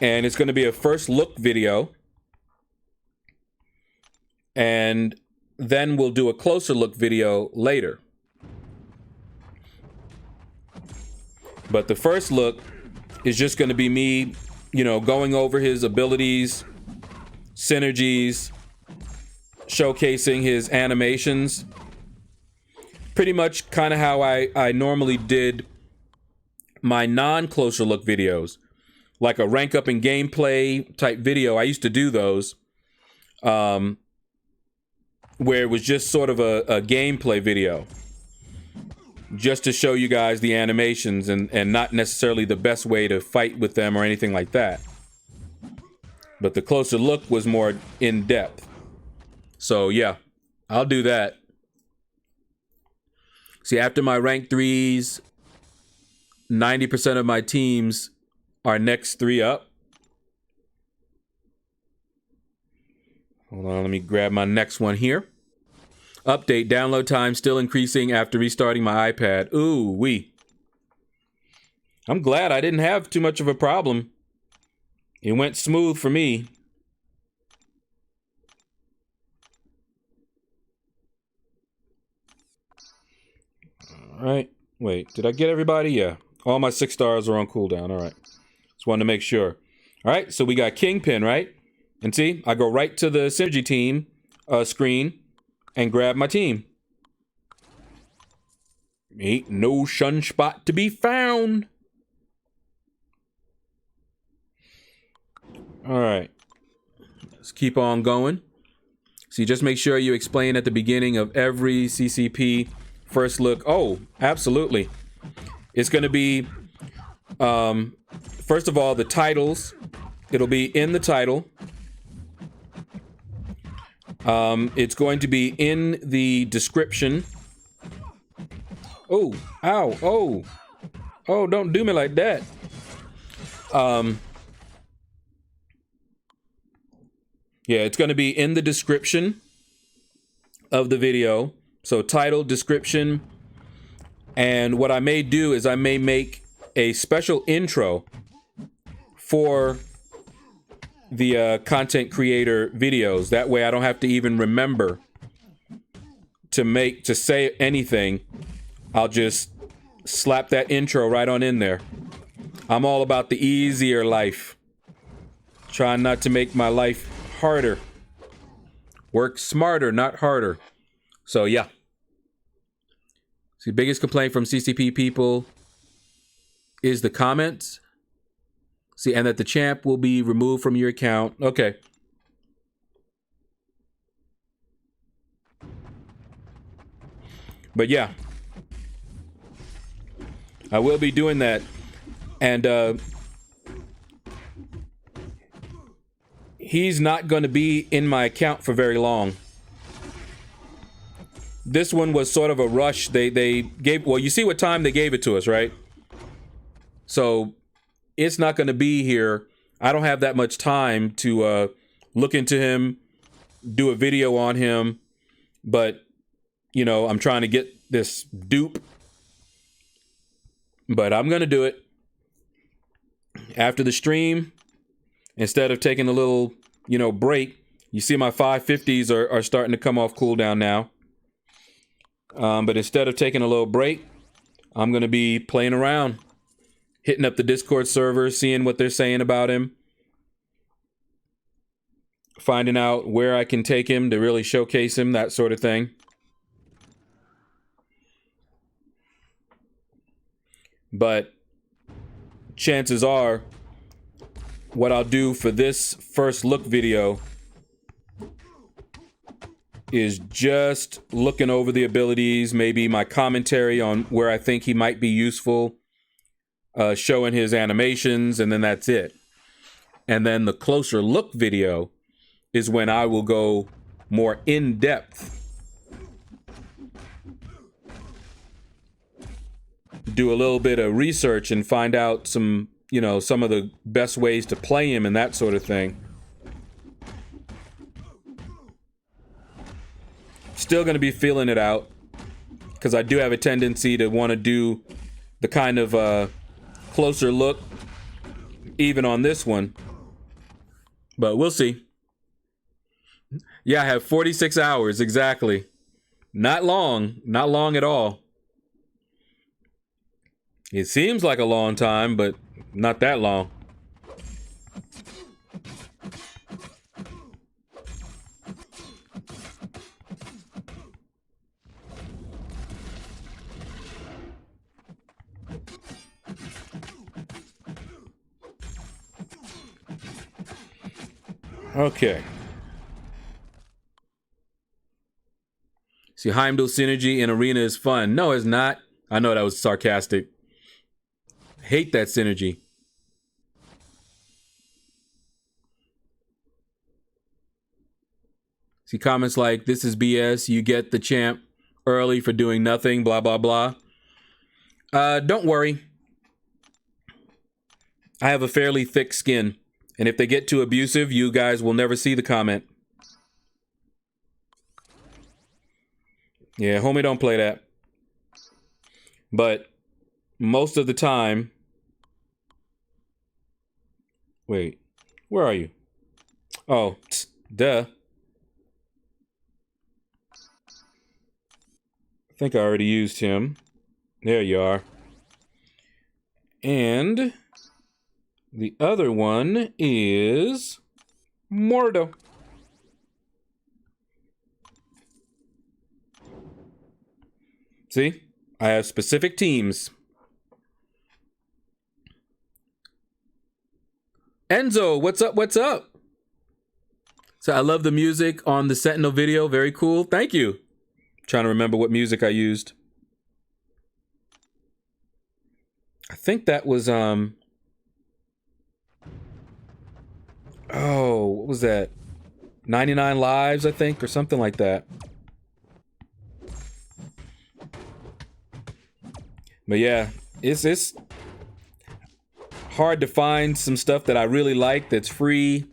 And it's going to be a first look video. And then we'll do a closer look video later. But the first look is just going to be me, going over his abilities, synergies, showcasing his animations. Pretty much kind of how I normally did my non-closer look videos. Like a rank up in gameplay type video. I used to do those. Where it was just sort of a gameplay video. Just to show you guys the animations and not necessarily the best way to fight with them or anything like that. But the closer look was more in depth. So yeah, I'll do that. See, after my rank 3s, 90% of my teams are next 3 up. Hold on, let me grab my next one here. Update, download time still increasing after restarting my iPad. Ooh, wee. I'm glad I didn't have too much of a problem. It went smooth for me. All right. Wait, did I get everybody? Yeah. All my 6 stars are on cooldown. All right. Just wanted to make sure. All right, so we got Kingpin, right? And see, I go right to the Synergy team screen and grab my team. Ain't no sunspot to be found. All right. Let's keep on going. See, just make sure you explain at the beginning of every CCP first look. Oh, absolutely. It's going to be, first of all, the titles. It'll be in the title. It's going to be in the description. Oh, ow, oh. Oh, don't do me like that. Yeah, it's going to be in the description of the video. So title, description. And what I may do is I may make a special intro for the content creator videos. That way I don't have to even remember to say anything. I'll just slap that intro right on in there. I'm all about the easier life. Trying not to make my life harder. Work smarter, not harder. So yeah. See, biggest complaint from CCP people is the comments. See, and that the champ will be removed from your account. Okay. But yeah. I will be doing that. And he's not going to be in my account for very long. This one was sort of a rush. They gave, well, you see what time they gave it to us, right? So it's not going to be here. I don't have that much time to look into him, do a video on him. But, you know, I'm trying to get this dupe. But I'm going to do it after the stream. Instead of taking a little, you know, break. You see my 550s are starting to come off cooldown now. But instead of taking a little break, I'm going to be playing around. Hitting up the Discord server, seeing what they're saying about him. Finding out where I can take him to really showcase him, that sort of thing. But chances are, what I'll do for this first look video is just looking over the abilities, maybe my commentary on where I think he might be useful, showing his animations, and then that's it. And then the closer look video is when I will go more in depth. Do a little bit of research and find out some, you know, some of the best ways to play him and that sort of thing. Still going to be feeling it out. because I do have a tendency to want to do the kind of closer look even on this one. But we'll see. Yeah, I have 46 hours, exactly. Not long at all. It seems like a long time, but not that long. Okay. See, Heimdall synergy in arena is fun. No, it's not. I know that was sarcastic. Hate that synergy. See comments like, this is BS, you get the champ early for doing nothing, blah, blah, blah. Don't worry. I have a fairly thick skin. And if they get too abusive, you guys will never see the comment. Yeah, homie, don't play that. But most of the time... Wait, where are you? Oh, duh. I think I already used him. There you are. And the other one is Mordo. See? I have specific teams. Enzo, what's up? What's up? So I love the music on the Sentinel video. Very cool. Thank you. Trying to remember what music I used. I think that was oh, what was that? 99 Lives, I think, or something like that. But yeah, it's hard to find some stuff that I really like that's free.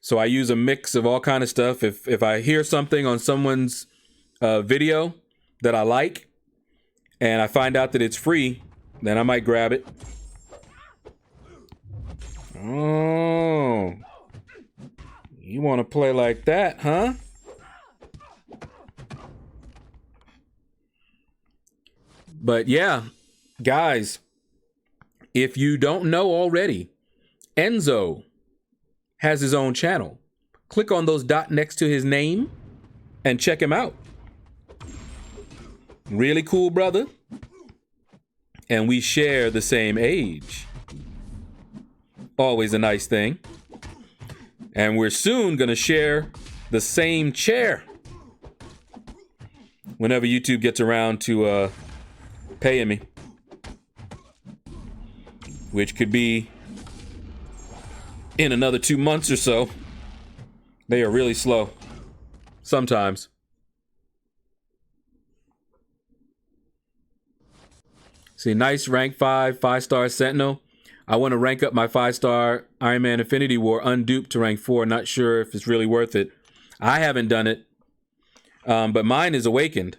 So I use a mix of all kind of stuff. If I hear something on someone's video that I like, and I find out that it's free, then I might grab it. Oh, you want to play like that, huh? But yeah, guys, if you don't know already, Enzo has his own channel. Click on those dots next to his name and check him out. Really cool brother. And we share the same age. Always a nice thing. And we're soon gonna share the same chair. Whenever YouTube gets around to paying me. Which could be in another 2 months or so. They are really slow. Sometimes. See, nice rank 5, 5-star Sentinel. I want to rank up my 5-star Iron Man Infinity War unduped to rank 4. Not sure if it's really worth it. I haven't done it. But mine is awakened.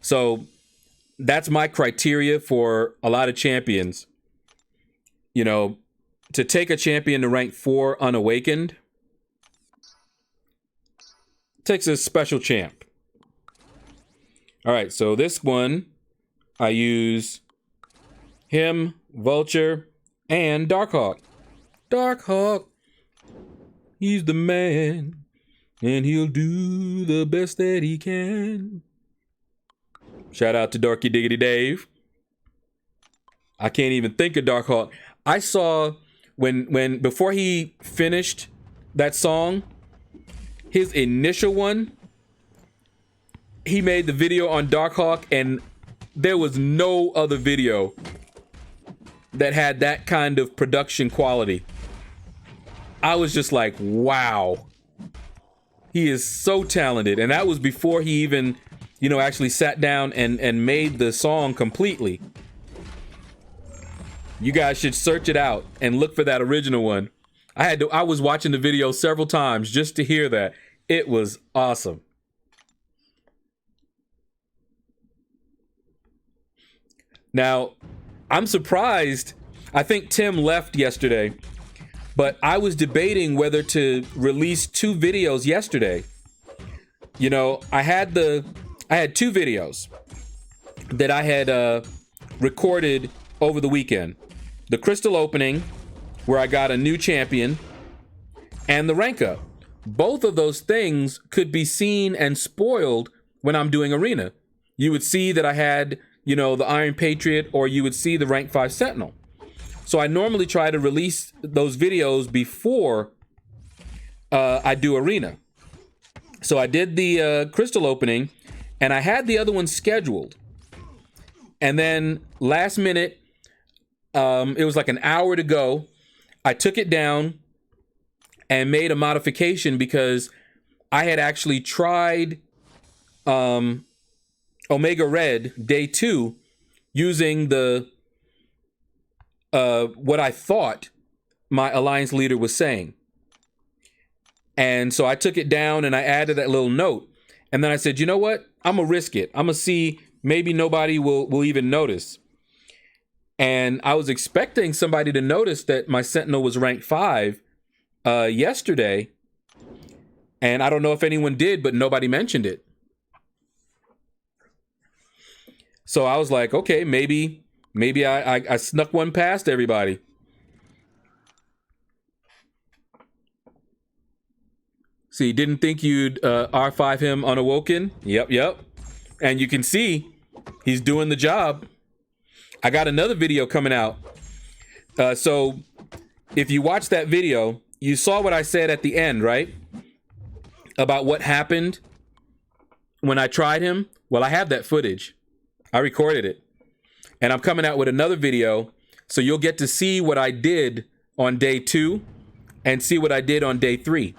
So that's my criteria for a lot of champions. You know, to take a champion to rank 4 unawakened takes a special champ. All right, so this one, I use him, Vulture, and Darkhawk. Darkhawk, he's the man, and he'll do the best that he can. Shout out to Dorky Diggity Dave. I can't even think of Darkhawk. I saw when before he finished that song, his initial one, he made the video on Darkhawk, and there was no other video that had that kind of production quality. I was just like, wow. He is so talented. And that was before he even, you know, actually sat down and made the song completely. You guys should search it out and look for that original one. I was watching the video several times just to hear that. It was awesome. Now, I'm surprised. I think Tim left yesterday, but I was debating whether to release 2 videos yesterday. You know, I had 2 videos that I had recorded over the weekend. The crystal opening, where I got a new champion, and the rank up. Both of those things could be seen and spoiled when I'm doing arena. You would see that I had, you know, the Iron Patriot, or you would see the rank 5 Sentinel. So I normally try to release those videos before I do arena. So I did the crystal opening, and I had the other one scheduled. And then last minute, it was like an hour to go. I took it down and made a modification because I had actually tried Omega Red day 2 using the what I thought my alliance leader was saying. And so I took it down and I added that little note. And then I said, you know what? I'm going to risk it. I'm going to see, maybe nobody will even notice. And I was expecting somebody to notice that my Sentinel was ranked 5 yesterday. And I don't know if anyone did, but nobody mentioned it. So I was like, okay, maybe I snuck one past everybody. See, didn't think you'd R5 him unawoken? Yep. And you can see he's doing the job. I got another video coming out. So if you watch that video, you saw what I said at the end, right? About what happened when I tried him. Well, I have that footage. I recorded it. And I'm coming out with another video. So you'll get to see what I did on day 2 and see what I did on day 3.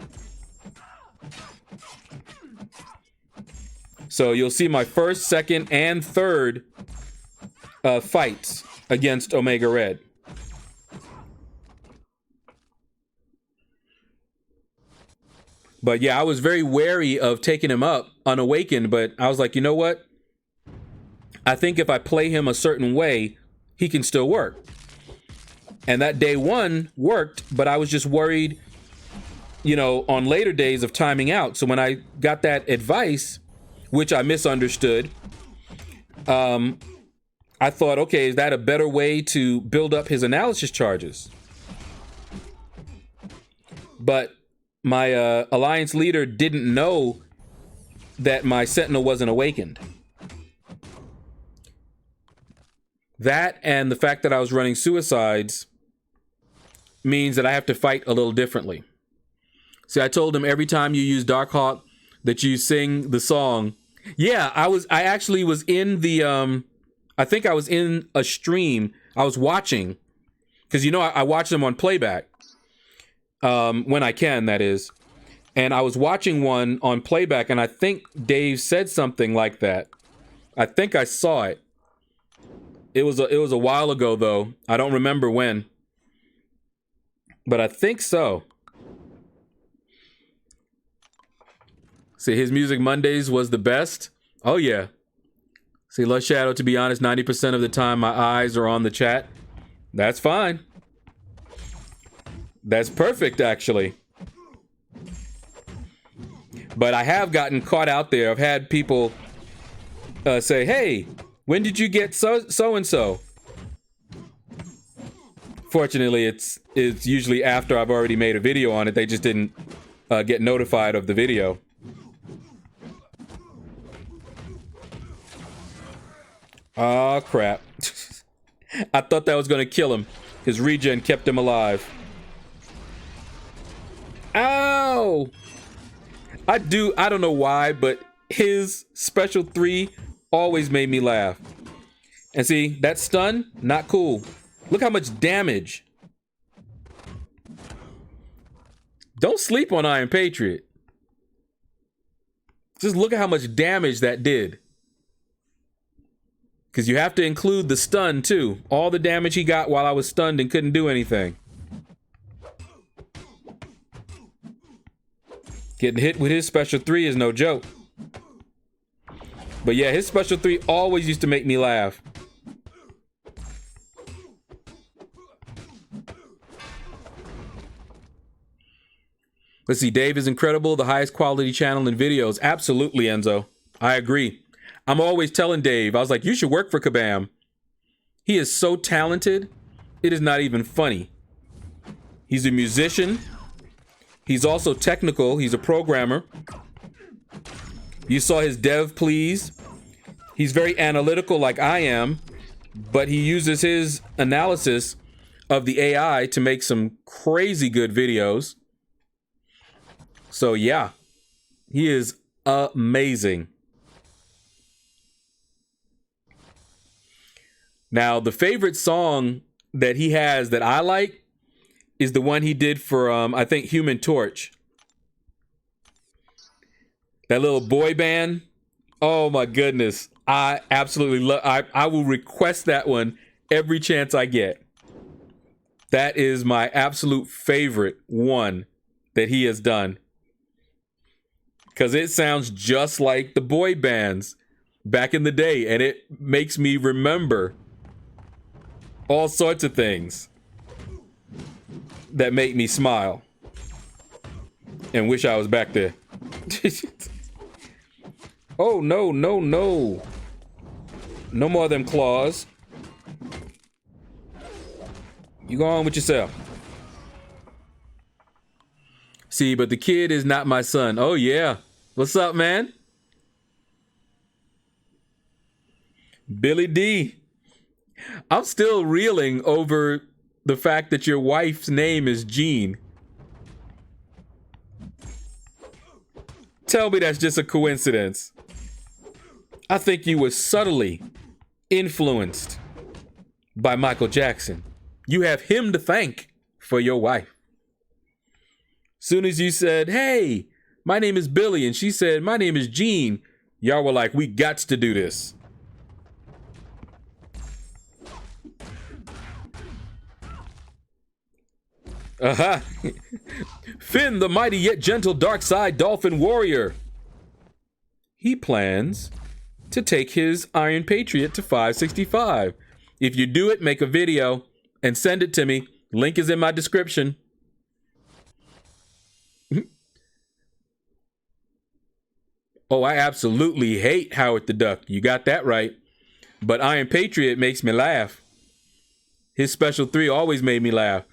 So you'll see my first, second, and third fights against Omega Red. But yeah, I was very wary of taking him up unawakened, but I was like, you know what? I think if I play him a certain way, he can still work. And that day 1 worked, but I was just worried, you know, on later days of timing out. So when I got that advice, which I misunderstood, I thought, okay, is that a better way to build up his analysis charges? But my alliance leader didn't know that my Sentinel wasn't awakened. That and the fact that I was running suicides means that I have to fight a little differently. See, I told him every time you use Darkhawk that you sing the song. Yeah, I actually was in the I think I was in a stream. I was watching, because you know I watch them on playback when I can, that is. And I was watching one on playback, and I think Dave said something like that. I think I saw it. It was a while ago though. I don't remember when, but I think so. See, his Music Mondays was the best. Oh yeah. See, Lush Shadow, to be honest, 90% of the time my eyes are on the chat. That's fine. That's perfect, actually. But I have gotten caught out there. I've had people say, hey, when did you get so-and-so? Fortunately, it's usually after I've already made a video on it. They just didn't get notified of the video. Oh, crap. I thought that was going to kill him. His regen kept him alive. Ow! I don't know why, but his special 3 always made me laugh. And see, that stun, not cool. Look how much damage. Don't sleep on Iron Patriot. Just look at how much damage that did. Because you have to include the stun too. All the damage he got while I was stunned and couldn't do anything. Getting hit with his special 3 is no joke. But yeah, his special 3 always used to make me laugh. Let's see. Dave is incredible. The highest quality channel in videos. Absolutely, Enzo. I agree. I'm always telling Dave, I was like, you should work for Kabam. He is so talented. It is not even funny. He's a musician. He's also technical. He's a programmer. You saw his dev please. He's very analytical like I am, but he uses his analysis of the AI to make some crazy good videos. So yeah, he is amazing. Now, the favorite song that he has that I like is the one he did for, I think, Human Torch. That little boy band. Oh my goodness. I absolutely love, I will request that one every chance I get. That is my absolute favorite one that he has done. Because it sounds just like the boy bands back in the day. And it makes me remember all sorts of things that make me smile and wish I was back there. Oh, no, no, no. No more of them claws. You go on with yourself. See, but the kid is not my son. Oh, yeah. What's up, man? Billy D. I'm still reeling over the fact that your wife's name is Jean. Tell me that's just a coincidence. I think you were subtly influenced by Michael Jackson. You have him to thank for your wife. Soon as you said, hey, my name is Billy, and she said, my name is Jean, y'all were like, we gots to do this. Uh-huh. Finn, the mighty yet gentle dark side dolphin warrior. He plans to take his Iron Patriot to 565. If you do it, make a video and send it to me. Link is in my description. Oh, I absolutely hate Howard the Duck. You got that right. But Iron Patriot makes me laugh. His special 3 always made me laugh.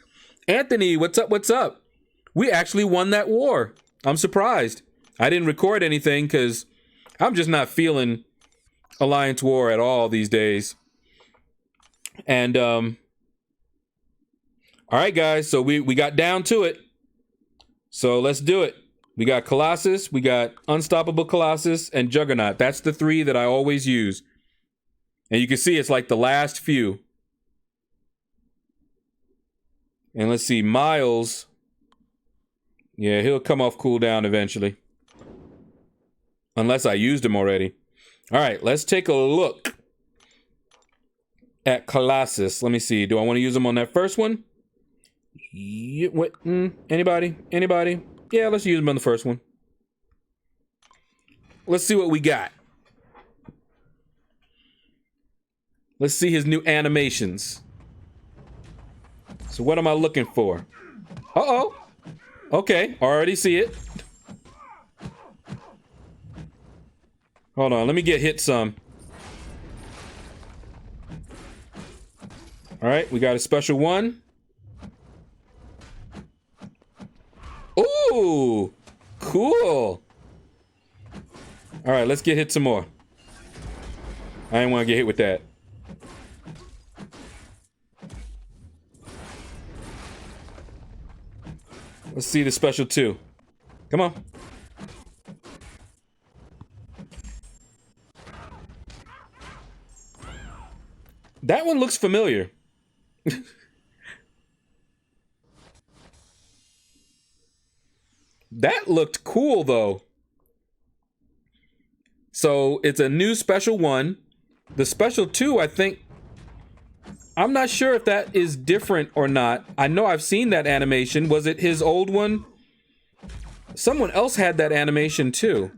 Anthony, what's up? What's up? We actually won that war. I'm surprised. I didn't record anything because I'm just not feeling Alliance War at all these days. And, all right, guys. So we got down to it. So let's do it. We got Colossus, we got Unstoppable Colossus, and Juggernaut. That's the 3 that I always use. And you can see it's like the last few. And let's see, Miles. Yeah, he'll come off cooldown eventually. Unless I used him already. All right, let's take a look at Colossus. Let me see. Do I want to use him on that first one? Yeah, what? Anybody? Anybody? Yeah, let's use him on the first one. Let's see what we got. Let's see his new animations. So what am I looking for? Uh-oh. Okay, already see it. Hold on, let me get hit some. All right, we got a special one. Ooh, cool. All right, let's get hit some more. I didn't want to get hit with that. Let's see the special 2. Come on. That one looks familiar. That looked cool, though. So it's a new special 1. The special 2, I think... I'm not sure if that is different or not. I know I've seen that animation. Was it his old one? Someone else had that animation too.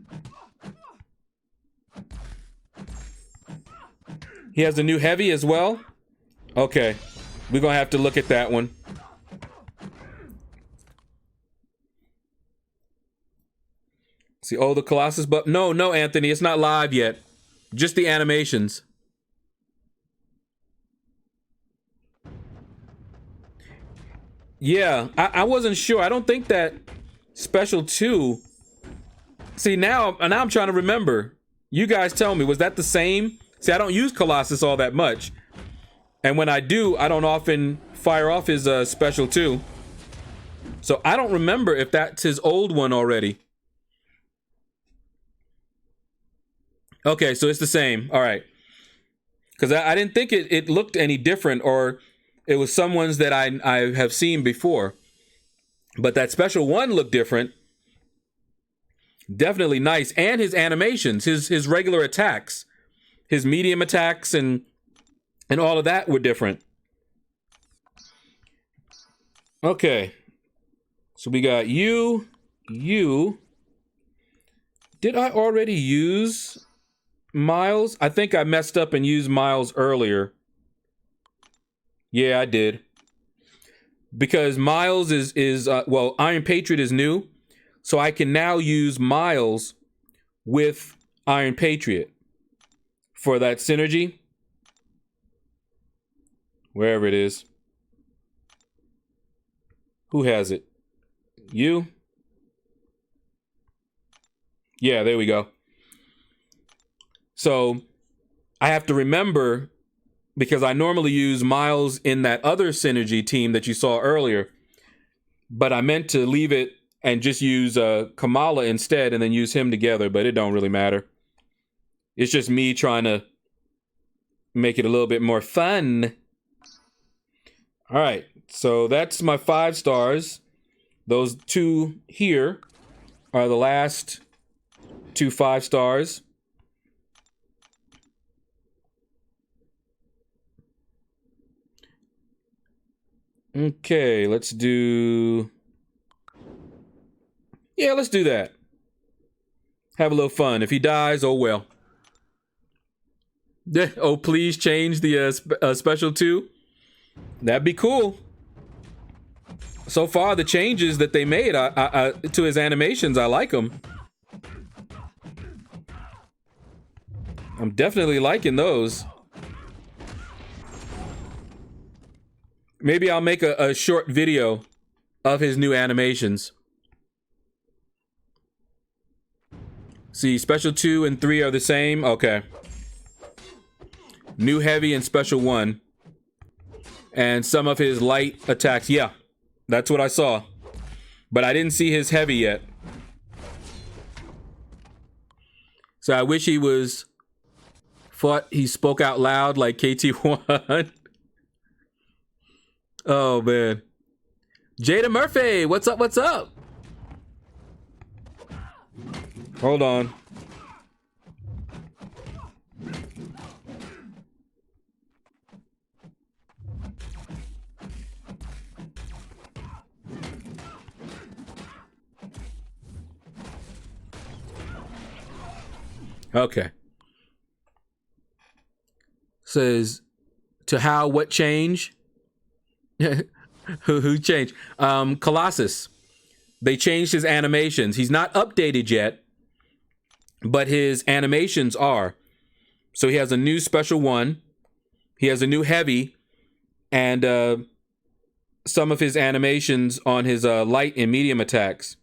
He has a new heavy as well? Okay. We're gonna have to look at that one. See, oh, the Colossus, but no, Anthony, it's not live yet. Just the animations. Yeah, I wasn't sure. I don't think that Special 2... See, now I'm trying to remember. You guys tell me, was that the same? See, I don't use Colossus all that much. And when I do, I don't often fire off his Special 2. So I don't remember if that's his old one already. Okay, so it's the same. All right. Because I didn't think it looked any different, or it was some ones that I have seen before. But that Special 1 looked different. Definitely nice. And his animations, his regular attacks, his medium attacks, and all of that were different. Okay. So we got you. Did I already use Miles? I think I messed up and used Miles earlier. Yeah, I did. Because Miles is well, Iron Patriot is new. So I can now use Miles with Iron Patriot for that synergy. Wherever it is. Who has it? You? Yeah, there we go. So I have to remember, because I normally use Miles in that other synergy team that you saw earlier, but I meant to leave it and just use Kamala instead and then use him together, but it don't really matter. It's just me trying to make it a little bit more fun. All right, so that's my 5 stars. Those 2 here are the last 2 5 stars. Okay, let's do... Yeah, let's do that. Have a little fun. If he dies, oh well. Oh, please change the Special 2. That'd be cool. So far, the changes that they made to his animations, I like them. I'm definitely liking those. Maybe I'll make a short video of his new animations. See, Special 2 and 3 are the same. Okay. New Heavy and Special 1. And some of his light attacks. Yeah, that's what I saw. But I didn't see his Heavy yet. So I wish he spoke out loud like KT1. Oh, man. Jada Murphy, what's up, what's up? Hold on. Okay. Says, to how, what change? Who changed? Colossus. They changed his animations. He's not updated yet, but his animations are. So he has a new Special 1. He has a new Heavy. And some of his animations on his light and medium attacks.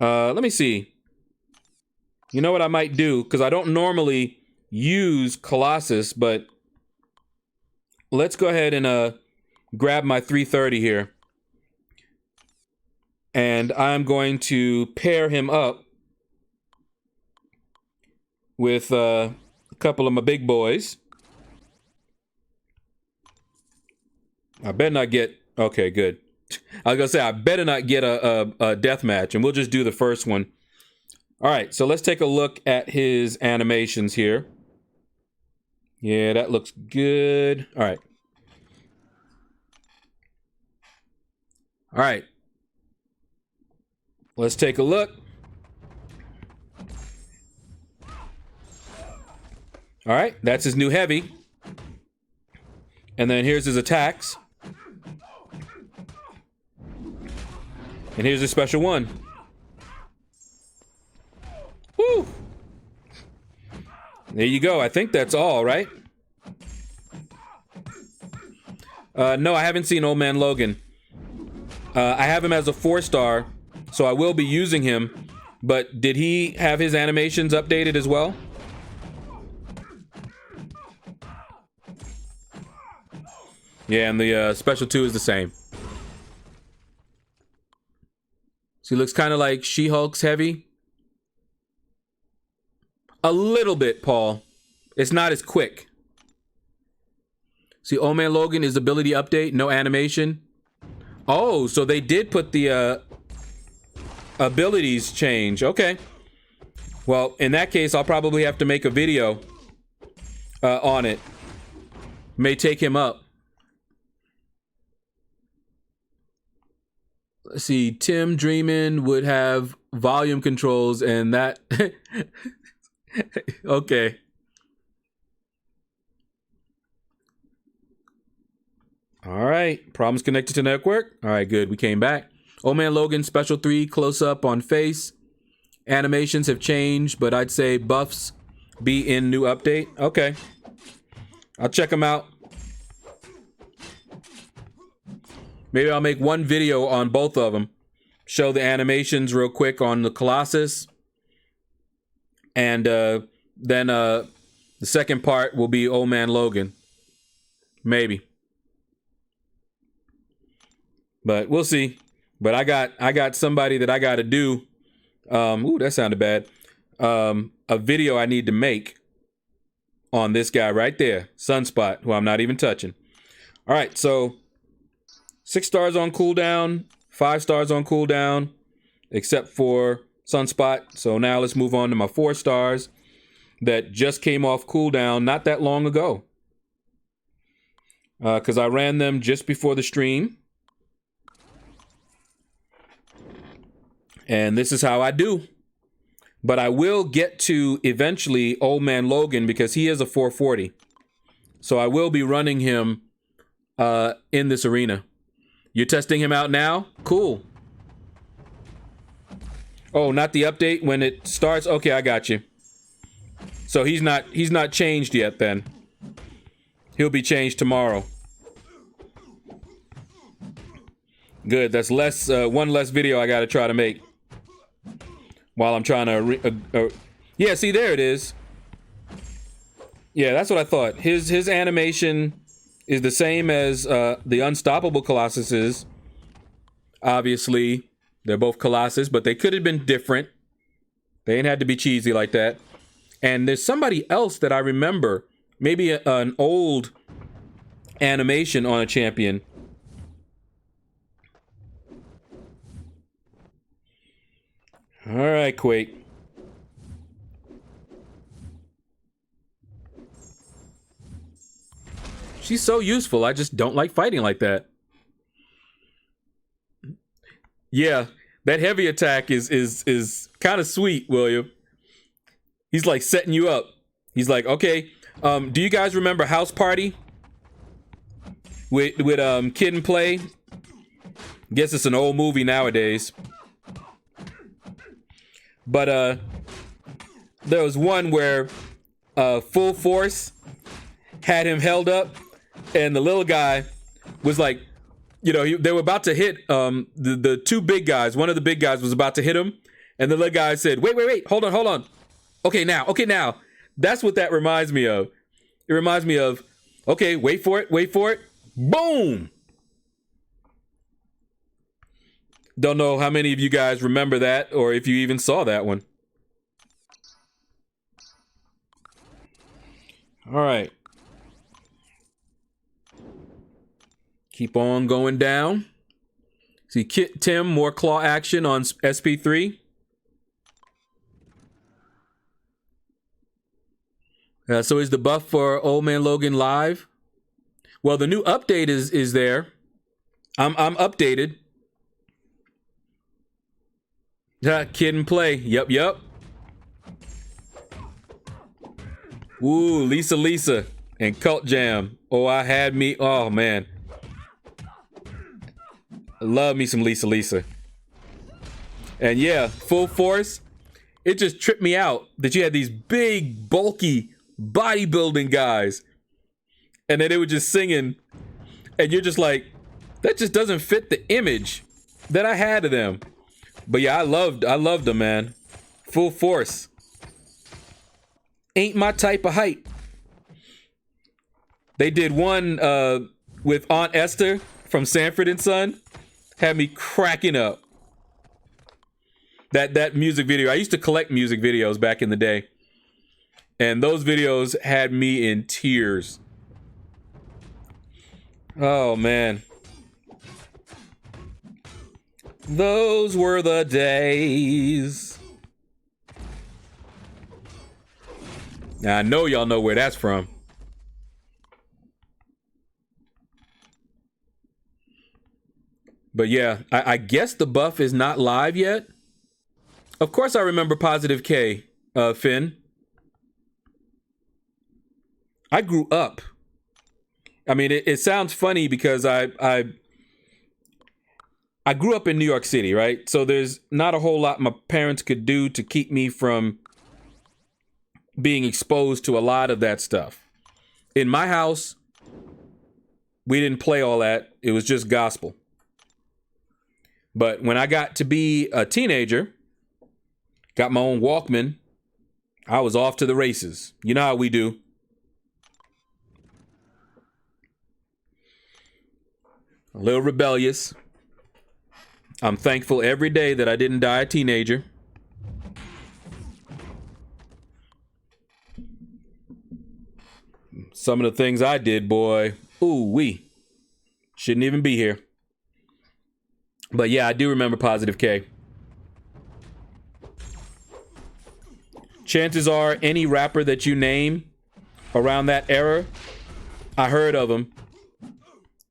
Let me see. You know what I might do? Because I don't normally use Colossus, but let's go ahead and grab my 330 here. And I'm going to pair him up with a couple of my big boys. I better not get... Okay, good. I was going to say, I better not get a death match, and we'll just do the first one. All right, so let's take a look at his animations here. Yeah, that looks good. All right. All right. Let's take a look. All right, that's his new Heavy. And then here's his attacks. And here's his Special 1. There you go. I think that's all, right? No, I haven't seen Old Man Logan. I have him as a 4-star, so I will be using him. But did he have his animations updated as well? Yeah, and the special 2 is the same. So he looks kind of like She-Hulk's heavy. A little bit, Paul. It's not as quick. See, Old Man Logan is ability update, no animation. Oh, so they did put the abilities change. Okay. Well, in that case, I'll probably have to make a video on it. May take him up. Let's see, Tim Dreamin would have volume controls and that... Okay. All right. Problems connected to network. All right, good. We came back. Old Man Logan, special 3, close up on face. Animations have changed, but I'd say buffs be in new update. Okay. I'll check them out. Maybe I'll make one video on both of them. Show the animations real quick on the Colossus. And then the second part will be Old Man Logan. Maybe. But we'll see. But I got somebody that I got to do. Ooh, that sounded bad. A video I need to make on this guy right there, Sunspot, who I'm not even touching. All right, so 6 stars on cooldown, 5 stars on cooldown, except for Sunspot. So now let's move on to my 4 stars that just came off cooldown not that long ago. Because I ran them just before the stream. And this is how I do. But I will get to eventually Old Man Logan because he is a 440. So I will be running him in this arena. You're testing him out now? Cool. Oh, not the update when it starts? Okay, I got you. So he's not changed yet then. He'll be changed tomorrow. Good, that's one less video I gotta try to make. While I'm trying to... yeah, see, there it is. Yeah, that's what I thought. His animation is the same as the Unstoppable Colossus is. Obviously, they're both Colossus, but they could have been different. They ain't had to be cheesy like that. And there's somebody else that I remember. Maybe an old animation on a champion. All right, Quake. She's so useful. I just don't like fighting like that. Yeah, that heavy attack is kind of sweet, William. He's like setting you up. He's like, okay, do you guys remember House Party? With Kid and Play? Guess it's an old movie nowadays. But there was one where Full Force had him held up, and the little guy was like, you know, they were about to hit the 2 big guys. One of the big guys was about to hit him, and the little guy said, wait, hold on. Okay, now. That's what that reminds me of. It reminds me of, okay, wait for it. Boom! Don't know how many of you guys remember that, or if you even saw that one. All right. Keep on going down. See, Tim, more claw action on SP3. So is the buff for Old Man Logan live? Well, the new update is there. I'm updated. Kid and Play. Yep. Ooh, Lisa and Cult Jam. Oh, oh man. I love me some Lisa. And yeah, Full Force. It just tripped me out that you had these big, bulky bodybuilding guys. And then they were just singing, and you're just like, that just doesn't fit the image that I had of them. But yeah, I loved them, man. Full force. Ain't my type of height. They did one with Aunt Esther from Sanford and Son. Had me cracking up. That music video. I used to collect music videos back in the day. And those videos had me in tears. Oh, man. Those were the days. Now, I know y'all know where that's from. But yeah, I guess the buff is not live yet. Of course I remember Positive K, Finn. I grew up. I mean, it sounds funny because I grew up in New York City, right? So there's not a whole lot my parents could do to keep me from being exposed to a lot of that stuff. In my house, we didn't play all that. It was just gospel. But when I got to be a teenager, got my own Walkman, I was off to the races. You know how we do. A little rebellious. I'm thankful every day that I didn't die a teenager. Some of the things I did, boy, ooh-wee. Shouldn't even be here. But yeah, I do remember Positive K. Chances are any rapper that you name around that era, I heard of them.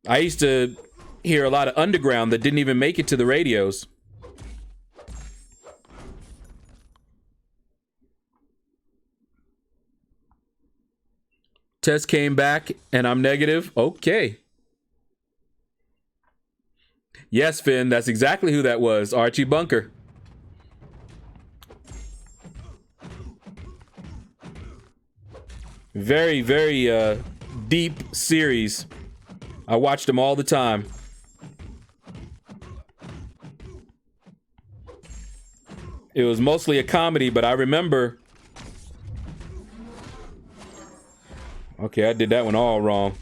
I used to hear a lot of underground that didn't even make it to the radios. Test came back and I'm negative. Okay. Yes, Finn, that's exactly who that was. Archie Bunker. Very, very deep series. I watched them all the time. It was mostly a comedy, but I remember... Okay, I did that one all wrong.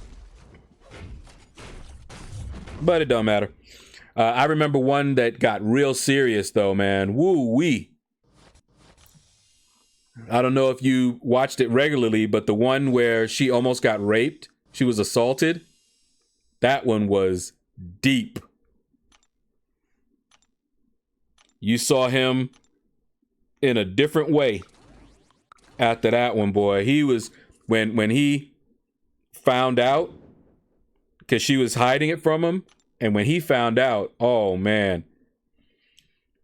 But it don't matter. I remember one that got real serious, though, man. Woo-wee. I don't know if you watched it regularly, but the one where she almost got raped, she was assaulted, that one was deep. You saw him in a different way after that one, boy. He was, when he found out, because she was hiding it from him, and when he found out, oh man,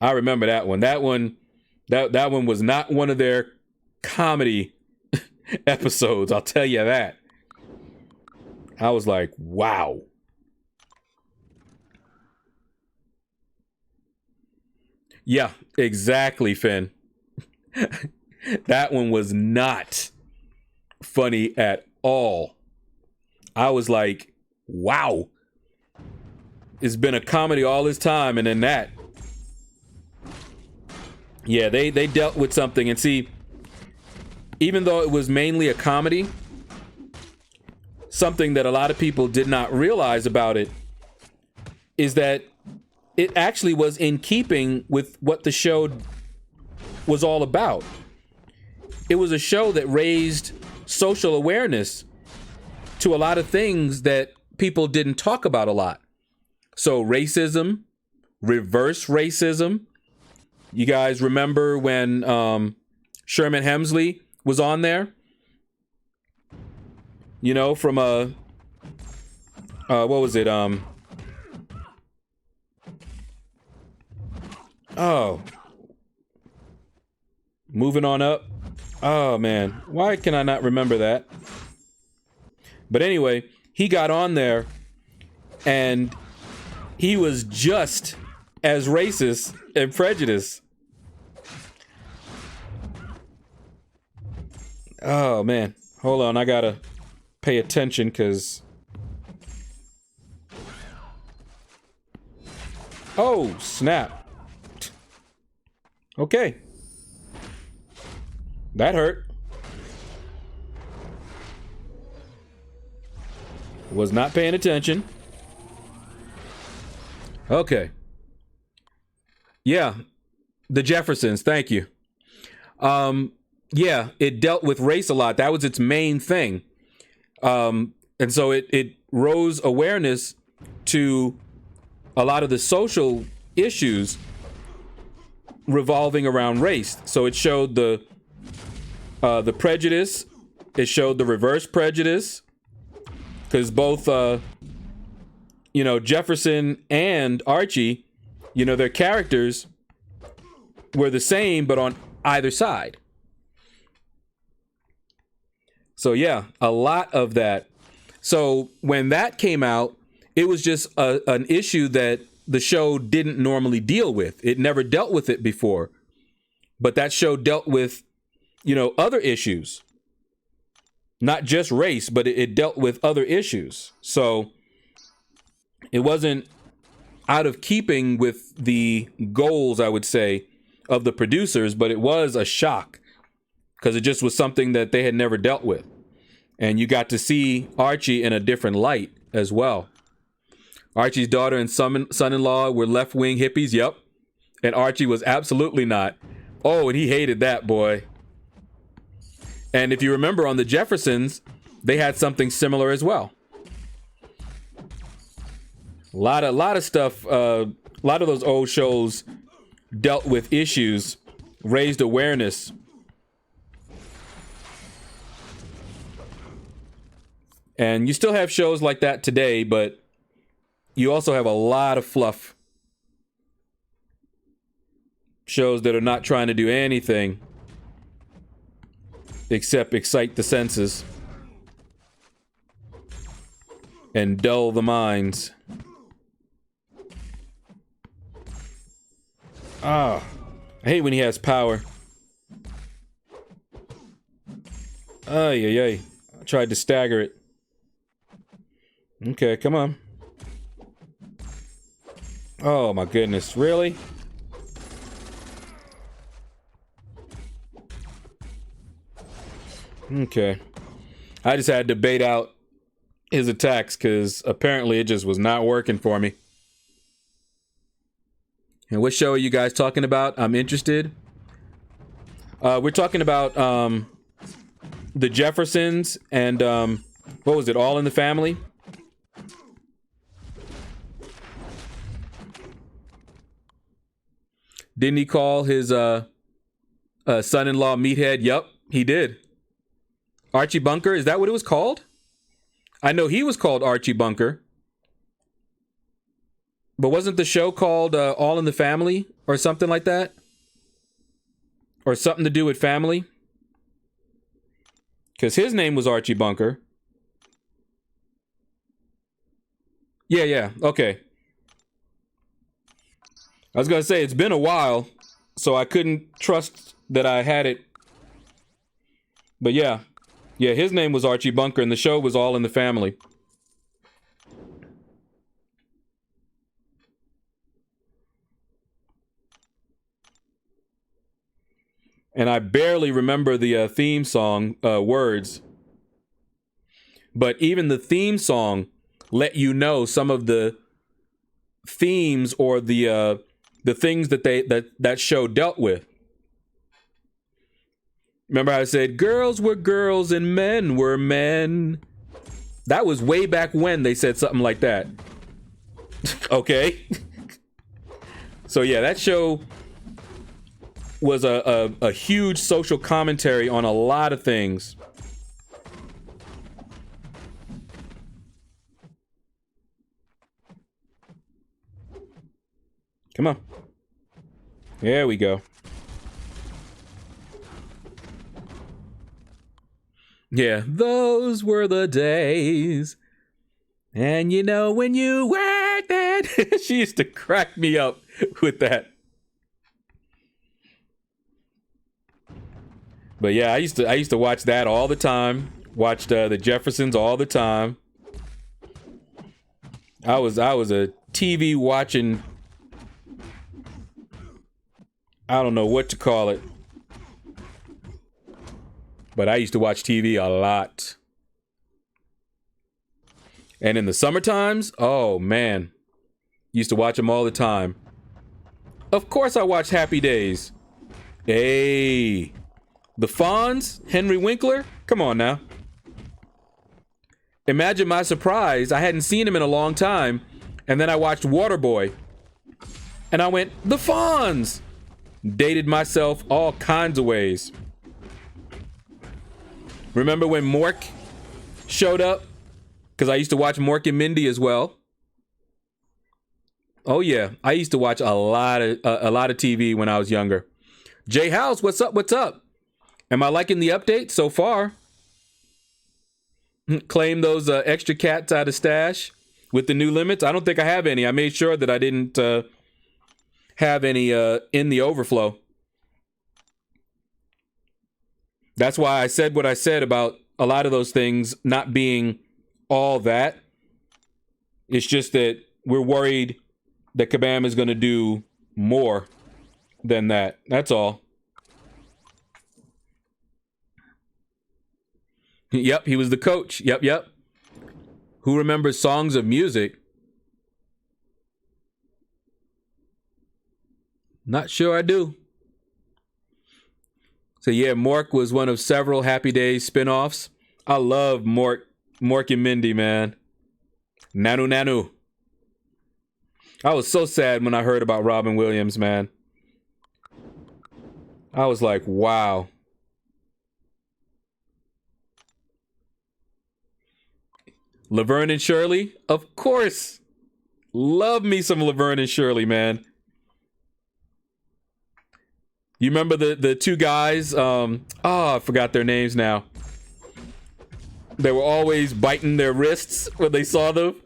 I remember that one. That one was not one of their comedy episodes. I'll tell you that. I was like, wow. Yeah, exactly, Finn. That one was not funny at all. I was like, wow. It's been a comedy all this time, and then that. Yeah, they dealt with something. And see, even though it was mainly a comedy, something that a lot of people did not realize about it is that it actually was in keeping with what the show was all about. It was a show that raised social awareness to a lot of things that people didn't talk about a lot. So racism, reverse racism. You guys remember when Sherman Hemsley was on there? You know, from what was it? Oh. Moving on up. Oh, man. Why can I not remember that? But anyway, he got on there and he was just as racist and prejudiced. Oh, man. Hold on, I gotta pay attention because... Oh, snap. Okay. That hurt. Was not paying attention. Okay. Yeah. The Jeffersons, thank you. Yeah, it dealt with race a lot. That was its main thing. And so it rose awareness to a lot of the social issues revolving around race. So it showed the prejudice. It showed the reverse prejudice. Because both, Jefferson and Archie, their characters were the same, but on either side. So yeah, a lot of that. So when that came out, it was just an issue that the show didn't normally deal with. It never dealt with it before. But that show dealt with, other issues. Not just race, but it dealt with other issues. So it wasn't out of keeping with the goals, I would say, of the producers, but it was a shock because it just was something that they had never dealt with. And you got to see Archie in a different light as well. Archie's daughter and son-in-law were left-wing hippies, yep. And Archie was absolutely not. Oh, and he hated that, boy. And if you remember on the Jeffersons, they had something similar as well. A lot of stuff, a lot of those old shows dealt with issues, raised awareness. And you still have shows like that today, but you also have a lot of fluff. Shows that are not trying to do anything except excite the senses and dull the minds. I hate when he has power. Ay. I tried to stagger it. Okay, come on. Oh my goodness, really? Okay. I just had to bait out his attacks because apparently it just was not working for me. And what show are you guys talking about? I'm interested. We're talking about the Jeffersons and what was it? All in the Family? Didn't he call his son-in-law Meathead? Yup, he did. Archie Bunker, is that what it was called? I know he was called Archie Bunker. But wasn't the show called All in the Family or something like that? Or something to do with family? Because his name was Archie Bunker. Yeah, okay. I was going to say, it's been a while, so I couldn't trust that I had it. But yeah, his name was Archie Bunker, and the show was All in the Family. And I barely remember the theme song words. But even the theme song let you know some of the themes or the things that that show dealt with. Remember how I said girls were girls and men were men? That was way back when they said something like that. Okay. So yeah, that show was a huge social commentary on a lot of things. Come on. There we go. Yeah, those were the days. And you know when you worked it. She used to crack me up with that. But yeah, I used to watch that all the time. Watched the Jeffersons all the time. I was a TV watching. I don't know what to call it, but I used to watch TV a lot. And in the summer times, oh man, used to watch them all the time. Of course, I watched Happy Days. Hey, the Fonz, Henry Winkler. Come on now. Imagine my surprise. I hadn't seen him in a long time. And then I watched Waterboy. And I went, the Fonz! Dated myself all kinds of ways. Remember when Mork showed up? Because I used to watch Mork and Mindy as well. Oh yeah, I used to watch a lot of TV when I was younger. Jay House, what's up? What's up? Am I liking the update so far? Claim those extra cats out of stash with the new limits. I don't think I have any. I made sure that I didn't have any in the overflow. That's why I said what I said about a lot of those things not being all that. It's just that we're worried that Kabam is going to do more than that. That's all. Yep, he was the coach. Yep. Who remembers Songs of Music? Not sure I do. So yeah, Mork was one of several Happy Days spinoffs. I love Mork and Mindy, man. Nanu. I was so sad when I heard about Robin Williams, man. I was like, wow. Laverne and Shirley, of course. Love me some Laverne and Shirley, man. You remember the two guys? I forgot their names now. They were always biting their wrists when they saw them.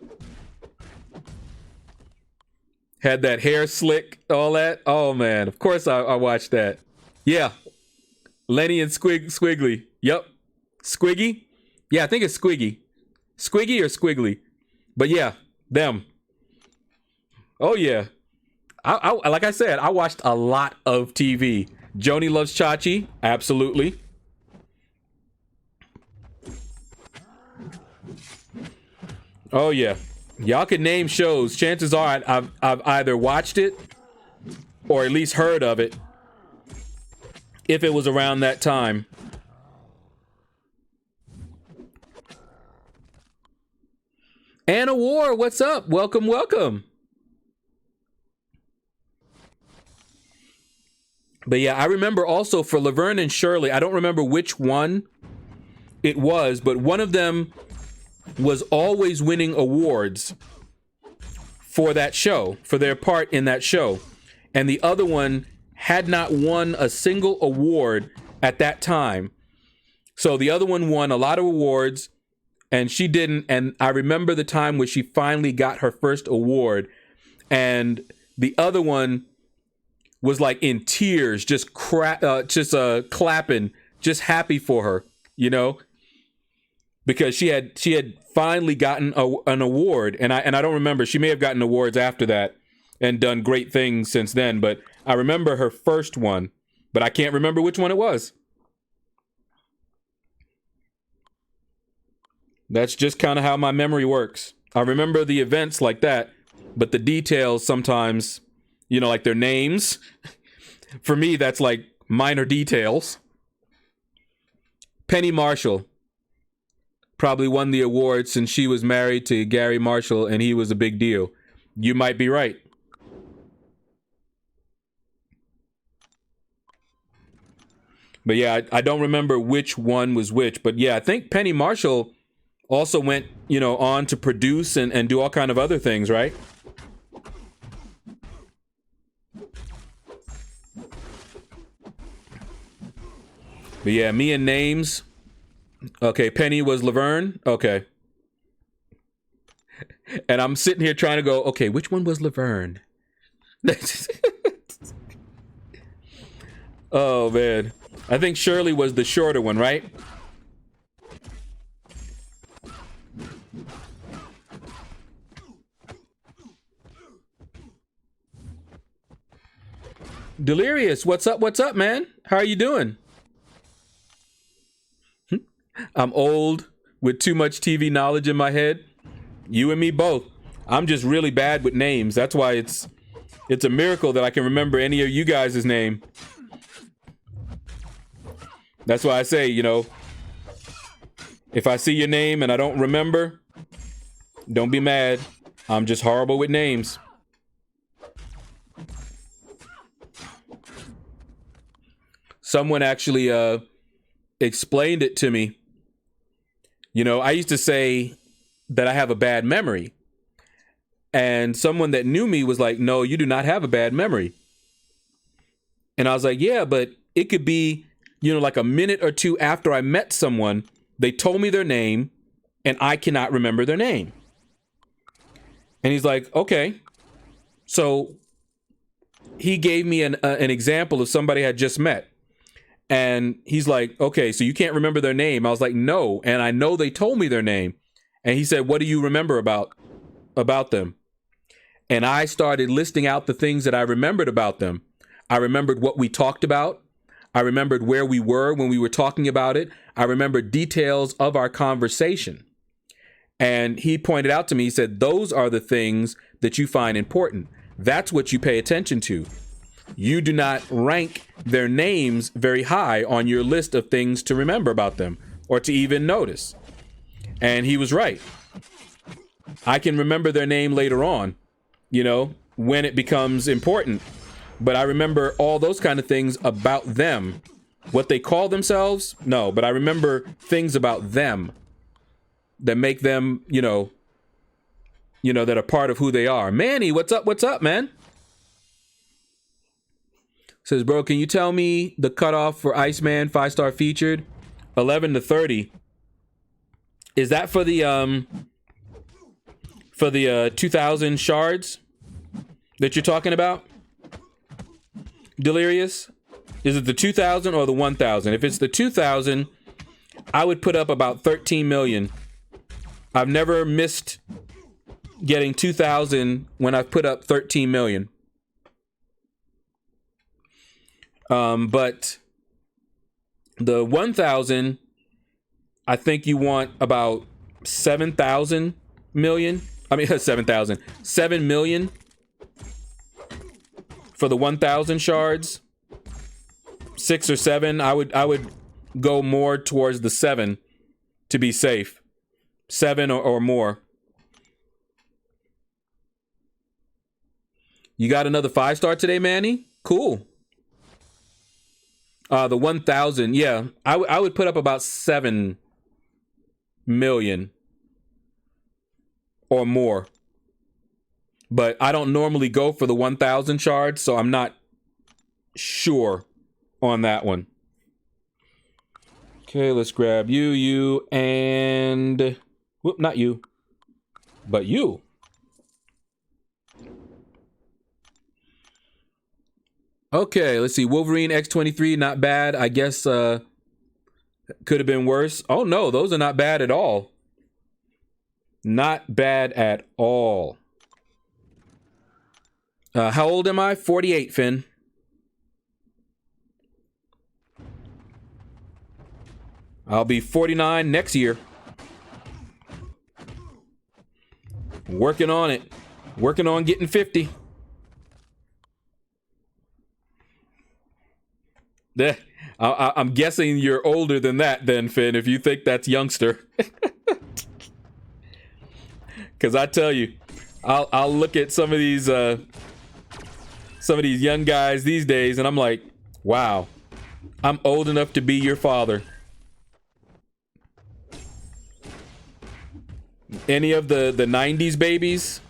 Had that hair slick, all that. Oh man, of course I watched that. Yeah, Lenny and Squiggly. Yep, Squiggy. Yeah, I think it's Squiggy. Squiggy or Squiggly, but yeah, them. Oh yeah, I like I said, I watched a lot of TV. Joni Loves Chachi, absolutely. Oh yeah, y'all can name shows. Chances are I've either watched it or at least heard of it if it was around that time. Anna War, what's up? Welcome. But yeah, I remember also for Laverne and Shirley, I don't remember which one it was, but one of them was always winning awards for that show, for their part in that show. And the other one had not won a single award at that time. So the other one won a lot of awards and she didn't. And I remember the time where she finally got her first award and the other one was like in tears, just clapping, just happy for her, you know, because she had finally gotten an award, and I don't remember. She may have gotten awards after that and done great things since then, but I remember her first one, but I can't remember which one it was. That's just kind of how my memory works. I remember the events like that, but the details sometimes, you know, like their names, for me, that's like minor details. Penny Marshall probably won the award since she was married to Gary Marshall and he was a big deal. You might be right. But yeah, I don't remember which one was which. But yeah, I think Penny Marshall also went, you know, on to produce and do all kind of other things, right? But yeah, me and names. Okay, Penny was Laverne. Okay. And I'm sitting here trying to go, okay, which one was Laverne? Oh, man. I think Shirley was the shorter one, right? Delirious, what's up? What's up, man? How are you doing? I'm old with too much TV knowledge in my head. You and me both. I'm just really bad with names. That's why it's a miracle that I can remember any of you guys' name. That's why I say, you know, if I see your name and I don't remember, don't be mad. I'm just horrible with names. Someone actually explained it to me. You know, I used to say that I have a bad memory. And someone that knew me was like, no, you do not have a bad memory. And I was like, yeah, but it could be, you know, like a minute or two after I met someone, they told me their name and I cannot remember their name. And he's like, okay. So he gave me an example of somebody I had just met. And he's like, okay, so you can't remember their name. I was like, no. And I know they told me their name. And he said, what do you remember about them? And I started listing out the things that I remembered about them. I remembered what we talked about. I remembered where we were when we were talking about it. I remembered details of our conversation. And he pointed out to me, he said, those are the things that you find important. That's what you pay attention to. You do not rank their names very high on your list of things to remember about them or to even notice. And he was right. I can remember their name later on, you know, when it becomes important. But I remember all those kind of things about them. What they call themselves? No, but I remember things about them that make them, you know, that are part of who they are. Manny, what's up? What's up, man? Says, bro, can you tell me the cutoff for Iceman 5-star featured? 11 to 30. Is that for the 2000 shards that you're talking about? Delirious? Is it the 2000 or the 1000? If it's the 2000, I would put up about 13 million. I've never missed getting 2000 when I've put up 13 million. But the 1000, I think you want about 7,000 million. I mean, 7,000. 7 million for the 1000 shards. 6 or 7. I would go more towards the 7 to be safe. 7 or more. You got another 5-star today, Manny? Cool. The 1000, yeah. I would put up about 7 million or more. But I don't normally go for the 1000 shards, so I'm not sure on that one. Okay, let's grab you, and... Whoop, not you. But you. Okay, let's see. Wolverine X23, not bad. I guess could have been worse. Oh, no, those are not bad at all. Not bad at all. How old am I? 48, Finn. I'll be 49 next year. Working on it. Working on getting 50. I'm guessing you're older than that then, Finn, if you think that's youngster. Because I tell you, I'll look at some of these young guys these days, and I'm like, wow, I'm old enough to be your father. Any of the 90s babies,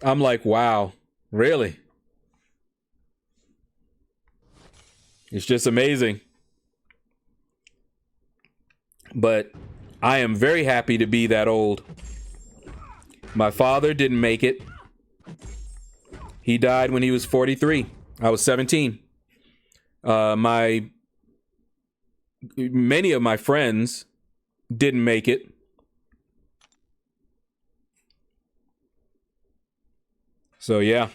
I'm like, wow, really? It's just amazing. But I am very happy to be that old. My father didn't make it. He died when he was 43. I was 17. Many of my friends didn't make it. So yeah,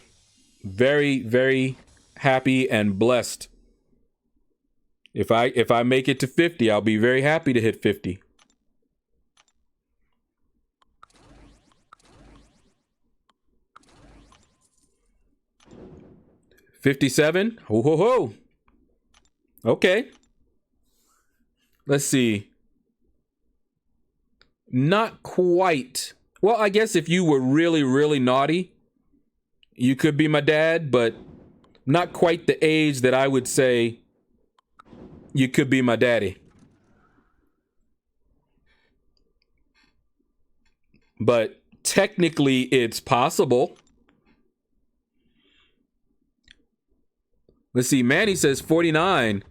very, very happy, and blessed. If I make it to 50, I'll be very happy to hit 50. $57. Ho ho ho. Okay. Let's see. Not quite. Well, I guess if you were really, really naughty, you could be my dad, but not quite the age that I would say you could be my daddy. But technically, it's possible. Let's see. Manny says 49,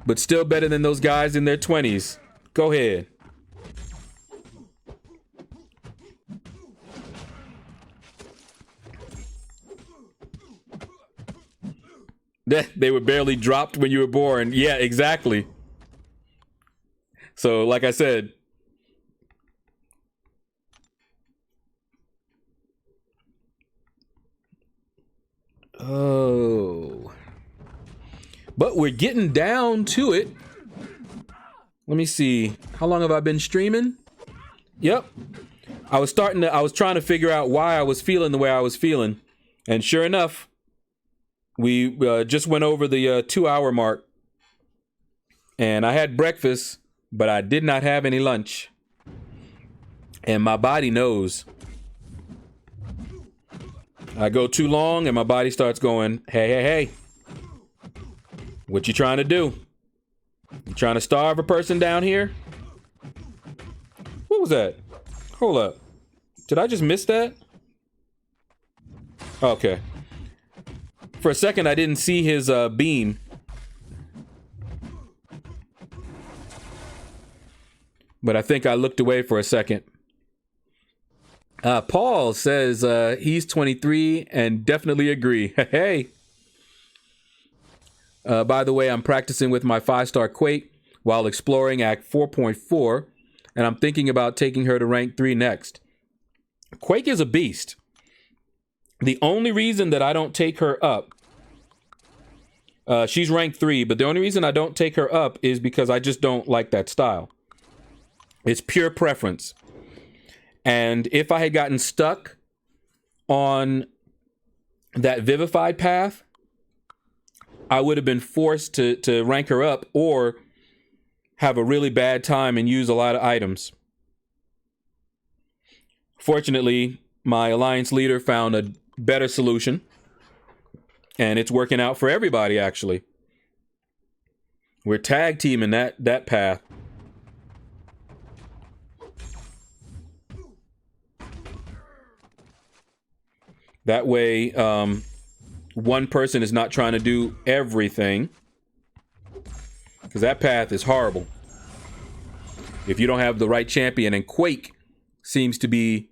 but still better than those guys in their 20s. Go ahead. They were barely dropped when you were born. Yeah, exactly. So, like I said, oh, but we're getting down to it. Let me see. How long have I been streaming? Yep. I was trying to figure out why I was feeling the way I was feeling. And sure enough, we just went over the 2-hour mark, and I had breakfast, but I did not have any lunch. And my body knows. I go too long, and my body starts going, hey, hey, hey. What you trying to do? You trying to starve a person down here? What was that? Hold up. Did I just miss that? Okay. For a second, I didn't see his beam. But I think I looked away for a second. Paul says he's 23 and definitely agree. Hey. By the way, I'm practicing with my 5-star Quake while exploring Act 4.4, and I'm thinking about taking her to rank 3 next. Quake is a beast. The only reason that I don't take her up, she's ranked 3, but the only reason I don't take her up is because I just don't like that style. It's pure preference. And if I had gotten stuck on that vivified path, I would have been forced to rank her up or have a really bad time and use a lot of items. Fortunately, my alliance leader found a better solution, and it's working out for everybody, actually. We're tag teaming that path. That way, one person is not trying to do everything, because that path is horrible if you don't have the right champion, and Quake seems to be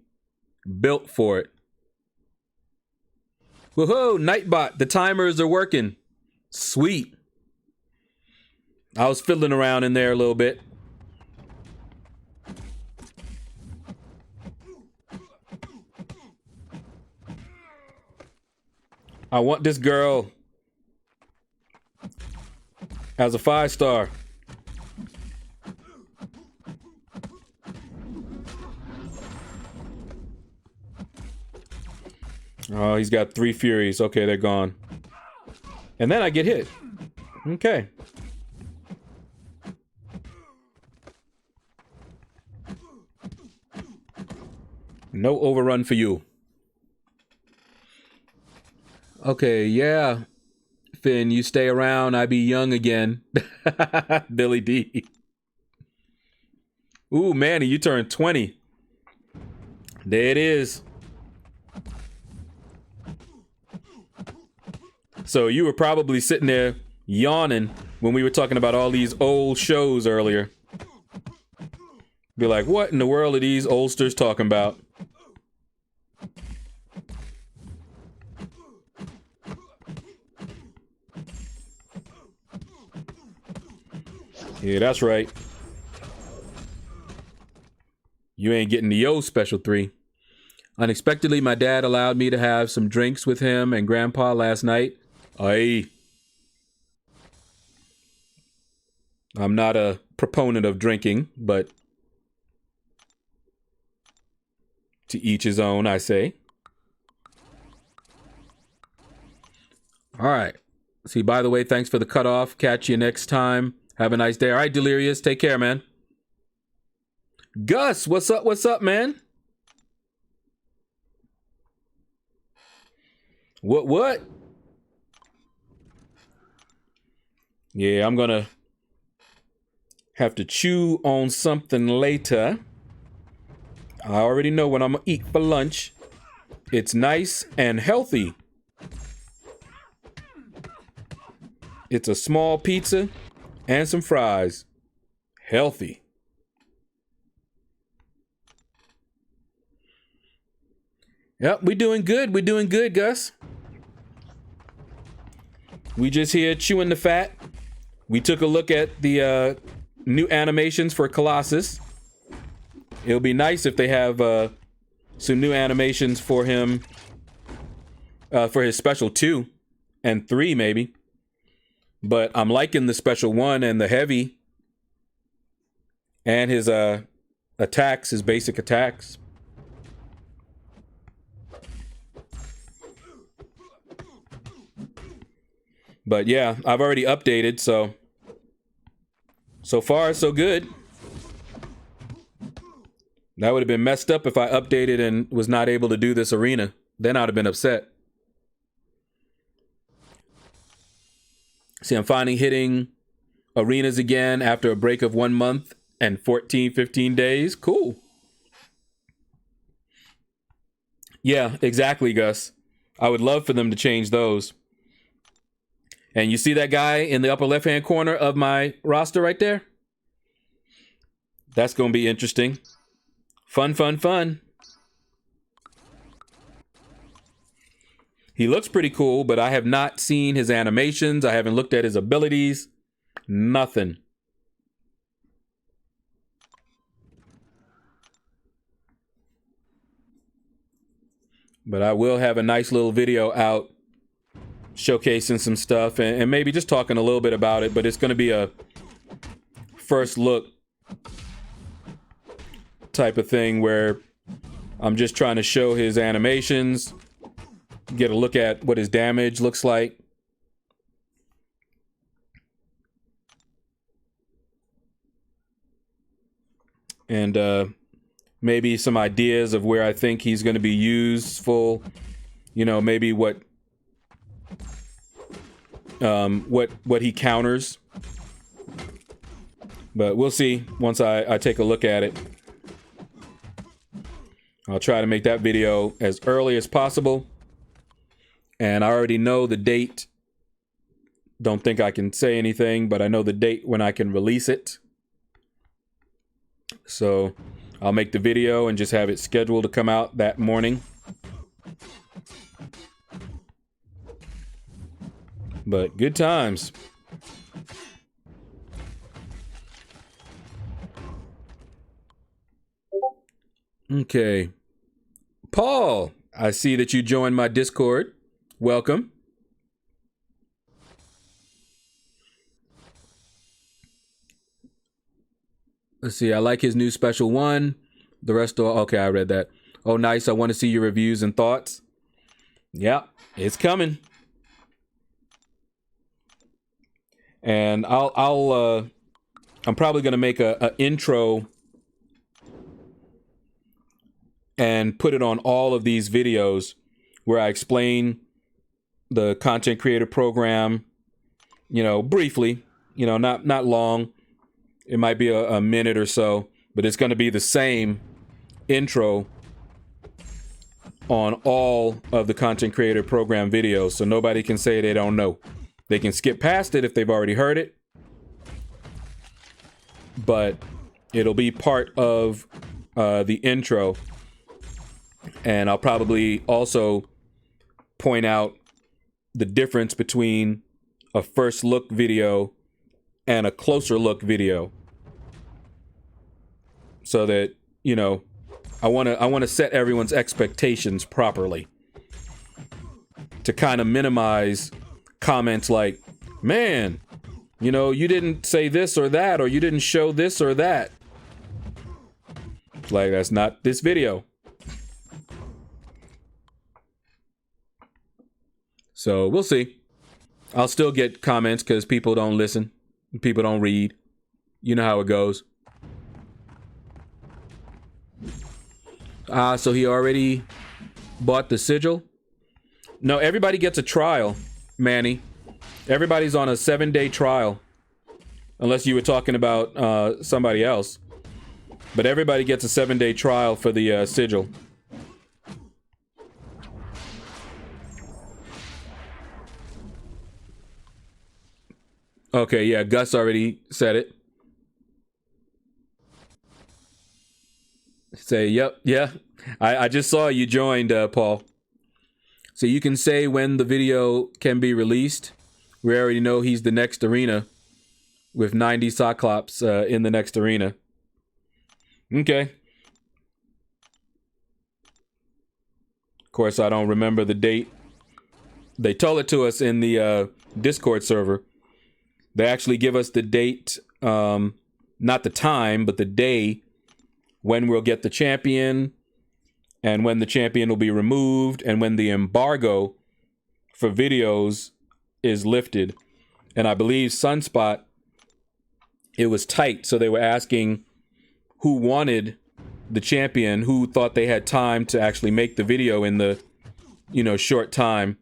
built for it. Woohoo, Nightbot, the timers are working. Sweet. I was fiddling around in there a little bit. I want this girl as a 5-star. Oh, he's got 3 Furies. Okay, they're gone. And then I get hit. Okay. No overrun for you. Okay, yeah. Finn, you stay around, I be young again. Billy D. Ooh, Manny, you turned 20. There it is. So you were probably sitting there yawning when we were talking about all these old shows earlier. Be like, what in the world are these oldsters talking about? Yeah, that's right. You ain't getting the Yo Special 3. Unexpectedly, my dad allowed me to have some drinks with him and Grandpa last night. I'm not a proponent of drinking, but to each his own, I say. All right. See, by the way, thanks for the cutoff. Catch you next time. Have a nice day. All right, Delirious. Take care, man. Gus, what's up? What's up, man? What? Yeah, I'm gonna have to chew on something later. I already know what I'm gonna eat for lunch. It's nice and healthy. It's a small pizza and some fries. Healthy. Yep, we doing good. We're doing good, Gus. We just here chewing the fat. We took a look at the new animations for Colossus. It'll be nice if they have some new animations for him for his special 2 and 3 maybe. But I'm liking the special 1 and the heavy and his attacks, his basic attacks. But yeah, I've already updated, so far so good. That would have been messed up if I updated and was not able to do this arena. Then I'd have been upset. See, I'm finally hitting arenas again after a break of 1 month and 15 days. Cool. Yeah, exactly, Gus. I would love for them to change those. And you see that guy in the upper left-hand corner of my roster right there? That's going to be interesting. Fun. He looks pretty cool, but I have not seen his animations. I haven't looked at his abilities. Nothing. But I will have a nice little video out showcasing some stuff and maybe just talking a little bit about it, but it's going to be a first look type of thing where I'm just trying to show his animations, get a look at what his damage looks like. And maybe some ideas of where I think he's going to be useful, you know, maybe what he counters. But we'll see once I take a look at it. I'll try to make that video as early as possible. And I already know the date. Don't think I can say anything, but I know the date when I can release it. So I'll make the video and just have it scheduled to come out that morning. But good times. Okay. Paul, I see that you joined my Discord. Welcome. Let's see. I like his new special 1. The rest are okay. I read that. Oh, nice. I want to see your reviews and thoughts. Yeah, it's coming. And I'm probably going to make a intro and put it on all of these videos where I explain the content creator program, you know, briefly, you know, not long. It might be a minute or so, but it's going to be the same intro on all of the content creator program videos. So nobody can say they don't know. They can skip past it if they've already heard it, but it'll be part of the intro. And I'll probably also point out the difference between a first look video and a closer look video, so that, you know, I want to set everyone's expectations properly to kind of minimize comments like, man, you know, you didn't say this or that, or you didn't show this or that. Like, that's not this video. So we'll see. I'll still get comments because people don't listen. People don't read. You know how it goes. So he already bought the sigil? No, everybody gets a trial, Manny. Everybody's on a 7-day trial. Unless you were talking about somebody else. But everybody gets a 7-day trial for the sigil. Okay, yeah, Gus already said it. Say, yep, yeah. I just saw you joined, Paul. So you can say when the video can be released. We already know he's the next arena with 90 Cyclops in the next arena. Okay. Of course, I don't remember the date. They told it to us in the Discord server. They actually give us the date, not the time, but the day when we'll get the champion and when the champion will be removed and when the embargo for videos is lifted. And I believe Sunspot, it was tight. So they were asking who wanted the champion, who thought they had time to actually make the video in the, you know, short time.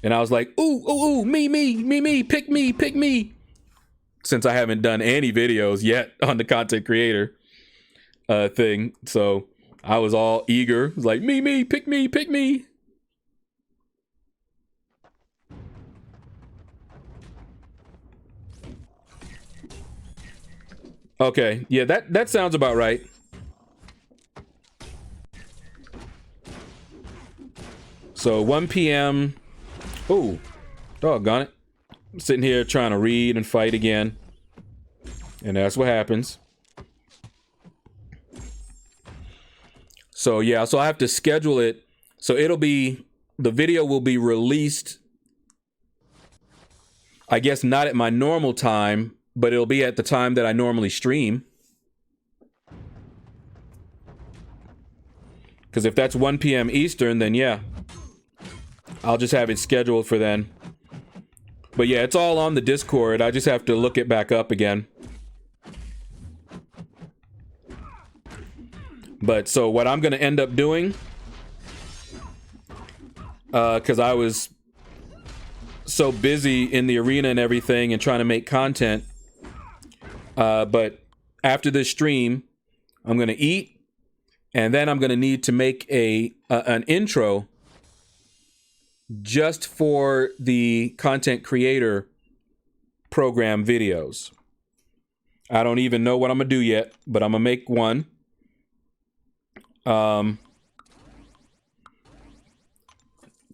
And I was like, ooh, me, pick me. Since I haven't done any videos yet on the content creator thing. So I was all eager. It was like, me, pick me. Okay, yeah, that sounds about right. So 1 p.m. Oh, doggone it. I'm sitting here trying to read and fight again. And that's what happens. So yeah, so I have to schedule it. So the video will be released, I guess not at my normal time, but it'll be at the time that I normally stream. Because if that's 1 p.m. Eastern, then yeah, I'll just have it scheduled for then. But yeah, it's all on the Discord. I just have to look it back up again. But so what I'm going to end up doing, because I was so busy in the arena and everything and trying to make content. But after this stream, I'm going to eat. And then I'm going to need to make an intro just for the content creator program videos. I don't even know what I'm going to do yet, but I'm going to make one.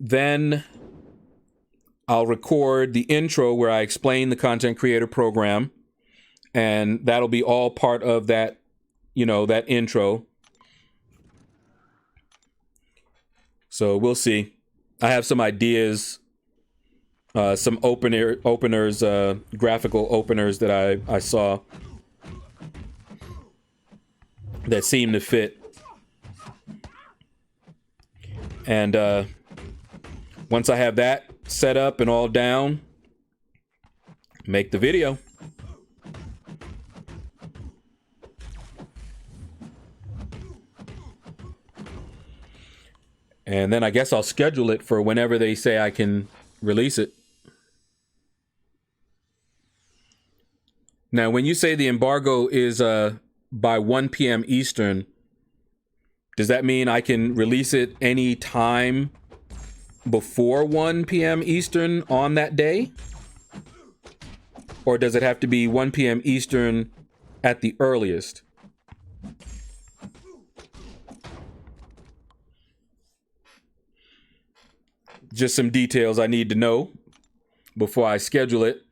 Then I'll record the intro where I explain the content creator program. And that'll be all part of that, you know, that intro. So we'll see. I have some ideas, some openers, graphical openers that I saw that seem to fit. And once I have that set up and all down, make the video. And then I guess I'll schedule it for whenever they say I can release it. Now, when you say the embargo is by 1 p.m. Eastern, does that mean I can release it any time before 1 p.m. Eastern on that day? Or does it have to be 1 p.m. Eastern at the earliest? Just some details I need to know before I schedule it,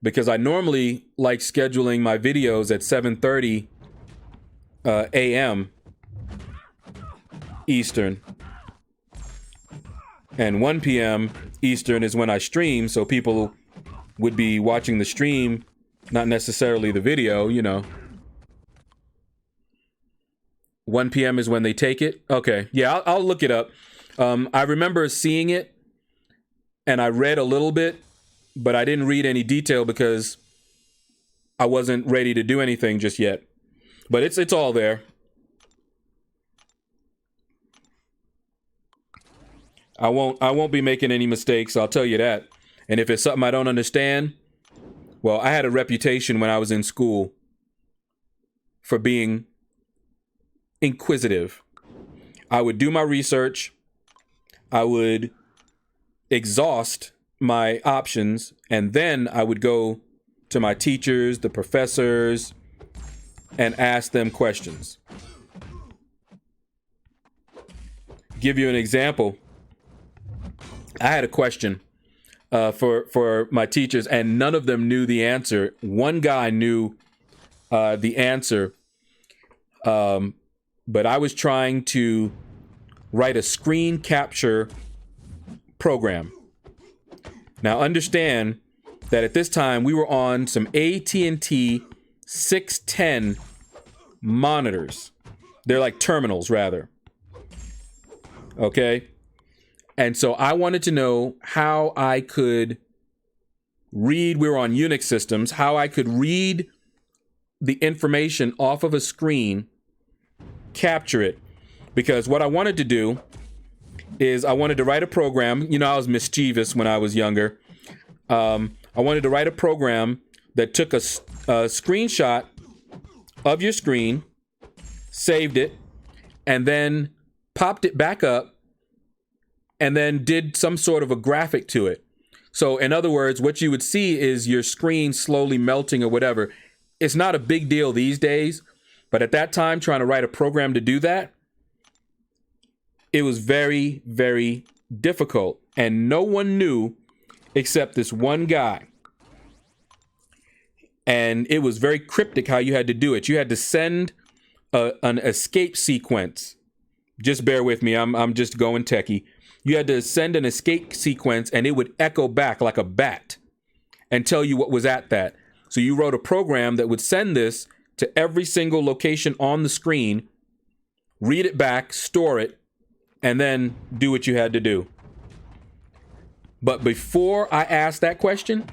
because I normally like scheduling my videos at 7:30 a.m. Eastern. And 1 p.m. Eastern is when I stream, so people would be watching the stream, not necessarily the video, you know. 1 p.m. is when they take it? Okay, yeah, I'll look it up. I remember seeing it, and I read a little bit, but I didn't read any detail because I wasn't ready to do anything just yet. But it's all there. I won't be making any mistakes, I'll tell you that. And if it's something I don't understand, well, I had a reputation when I was in school for being inquisitive. I would do my research, I would exhaust my options, and then I would go to my teachers, the professors, and ask them questions. Give you an example. I had a question for my teachers, and none of them knew the answer. One guy knew the answer, but I was trying to write a screen capture program. Now understand that at this time we were on some AT&T 610 monitors. They're like terminals, rather. Okay? And so I wanted to know how I could read, we were on Unix systems, how I could read the information off of a screen, capture it. Because what I wanted to do is I wanted to write a program. You know, I was mischievous when I was younger. I wanted to write a program that took a screenshot of your screen, saved it, and then popped it back up, and then did some sort of a graphic to it. So in other words, what you would see is your screen slowly melting or whatever. It's not a big deal these days, but at that time, trying to write a program to do that, it was very, very difficult. And no one knew except this one guy. And it was very cryptic how you had to do it. You had to send an escape sequence. Just bear with me. I'm just going techie. You had to send an escape sequence, and it would echo back like a bat and tell you what was at that. So you wrote a program that would send this to every single location on the screen, read it back, store it, and then do what you had to do. But before I asked that question,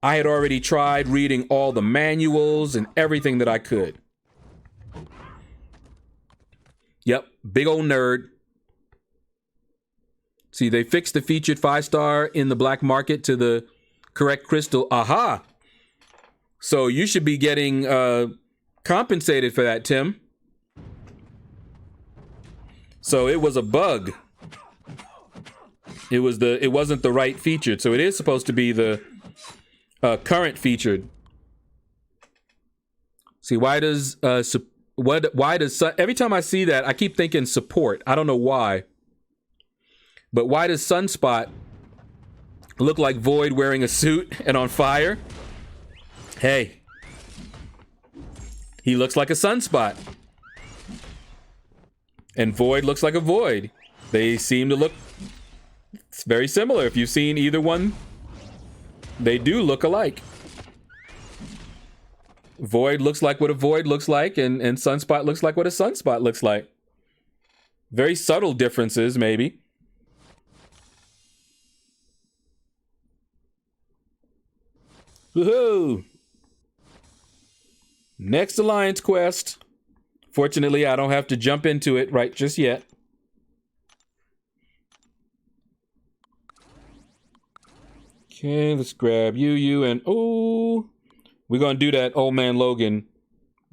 I had already tried reading all the manuals and everything that I could. Yep, big old nerd. See, they fixed the featured 5-star in the black market to the correct crystal. Aha! So you should be getting compensated for that, Tim. So it was a bug. It wasn't the right featured. So it is supposed to be the current featured. See, why does every time I see that, I keep thinking support. I don't know why. But why does Sunspot look like Void wearing a suit and on fire? Hey, he looks like a Sunspot. And Void looks like a Void. They seem to look very similar. If you've seen either one, they do look alike. Void looks like what a Void looks like, and Sunspot looks like what a Sunspot looks like. Very subtle differences, maybe. Woohoo! Next Alliance quest. Fortunately, I don't have to jump into it right just yet. Okay, let's grab you, and oh, we're gonna do that Old Man Logan.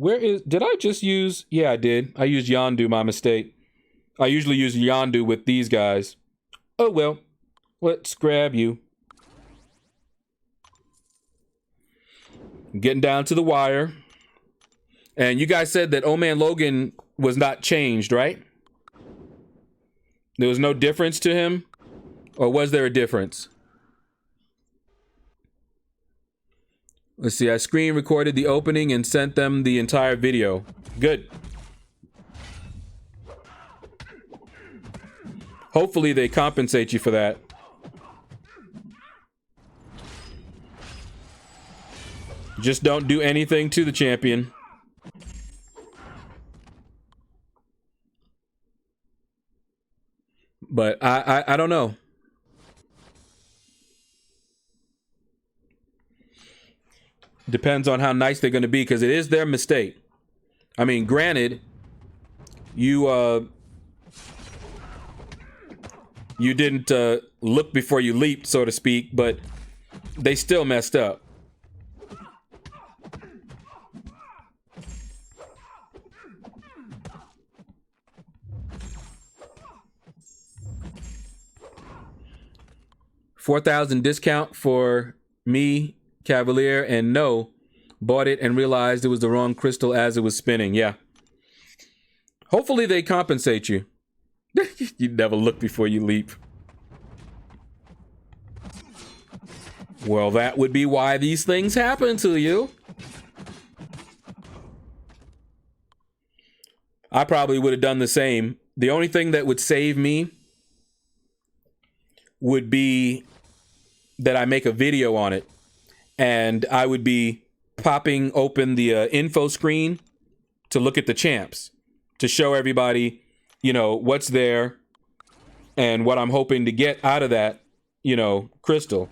Did I just use, yeah, I did. I used Yondu, my mistake. I usually use Yondu with these guys. Oh, well, let's grab you. Getting down to the wire. And you guys said that Old Man Logan was not changed, right? There was no difference to him? Or was there a difference? Let's see, I screen recorded the opening and sent them the entire video. Good. Hopefully they compensate you for that. Just don't do anything to the champion. But I don't know. Depends on how nice they're going to be, because it is their mistake. I mean, granted, you didn't look before you leaped, so to speak, but they still messed up. $4,000 discount for me, Cavalier, and no, bought it and realized it was the wrong crystal as it was spinning. Yeah. Hopefully they compensate you. You never look before you leap. Well, that would be why these things happen to you. I probably would have done the same. The only thing that would save me would be that I make a video on it, and I would be popping open the info screen to look at the champs, to show everybody, you know, what's there and what I'm hoping to get out of that, you know, crystal.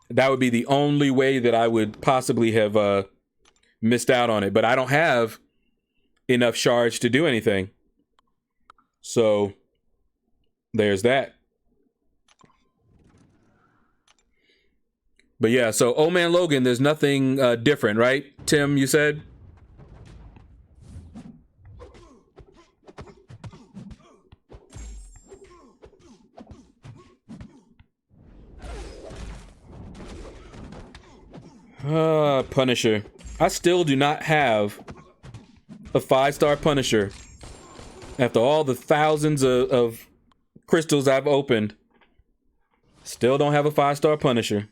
That would be the only way that I would possibly have missed out on it. But I don't have enough shards to do anything. So there's that. But yeah, so Old Man Logan, there's nothing different, right? Tim, you said? Punisher. I still do not have a 5-star Punisher. After all the thousands of crystals I've opened, still don't have a 5-star Punisher.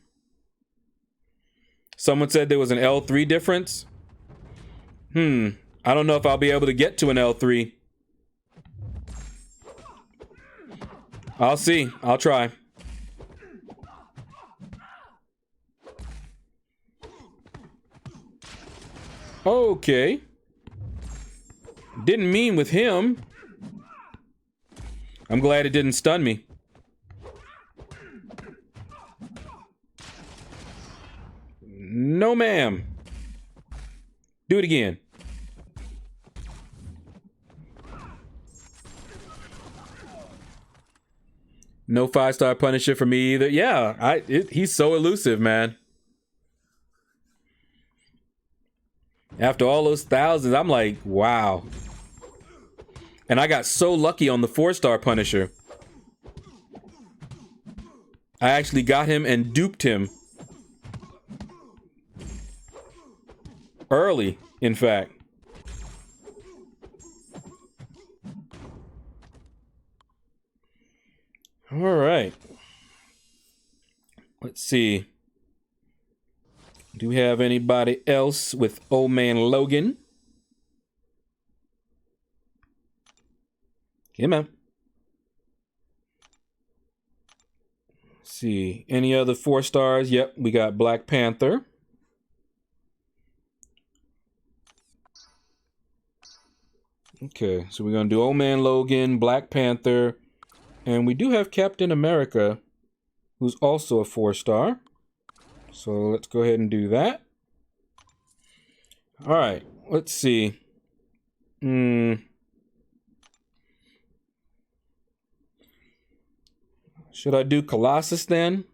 Someone said there was an L3 difference. I don't know if I'll be able to get to an L3. I'll see. I'll try. Okay. Didn't mean with him. I'm glad it didn't stun me. No, ma'am. Do it again. No 5-star Punisher for me either. Yeah, he's so elusive, man. After all those thousands, I'm like, wow. And I got so lucky on the 4-star Punisher. I actually got him and duped him. Early, in fact. All right. Let's see. Do we have anybody else with Old Man Logan? Come on. Let's see. Any other 4 stars? Yep, we got Black Panther. Okay, so we're going to do Old Man Logan, Black Panther, and we do have Captain America, who's also a 4-star. So let's go ahead and do that. All right, let's see. Should I do Colossus then?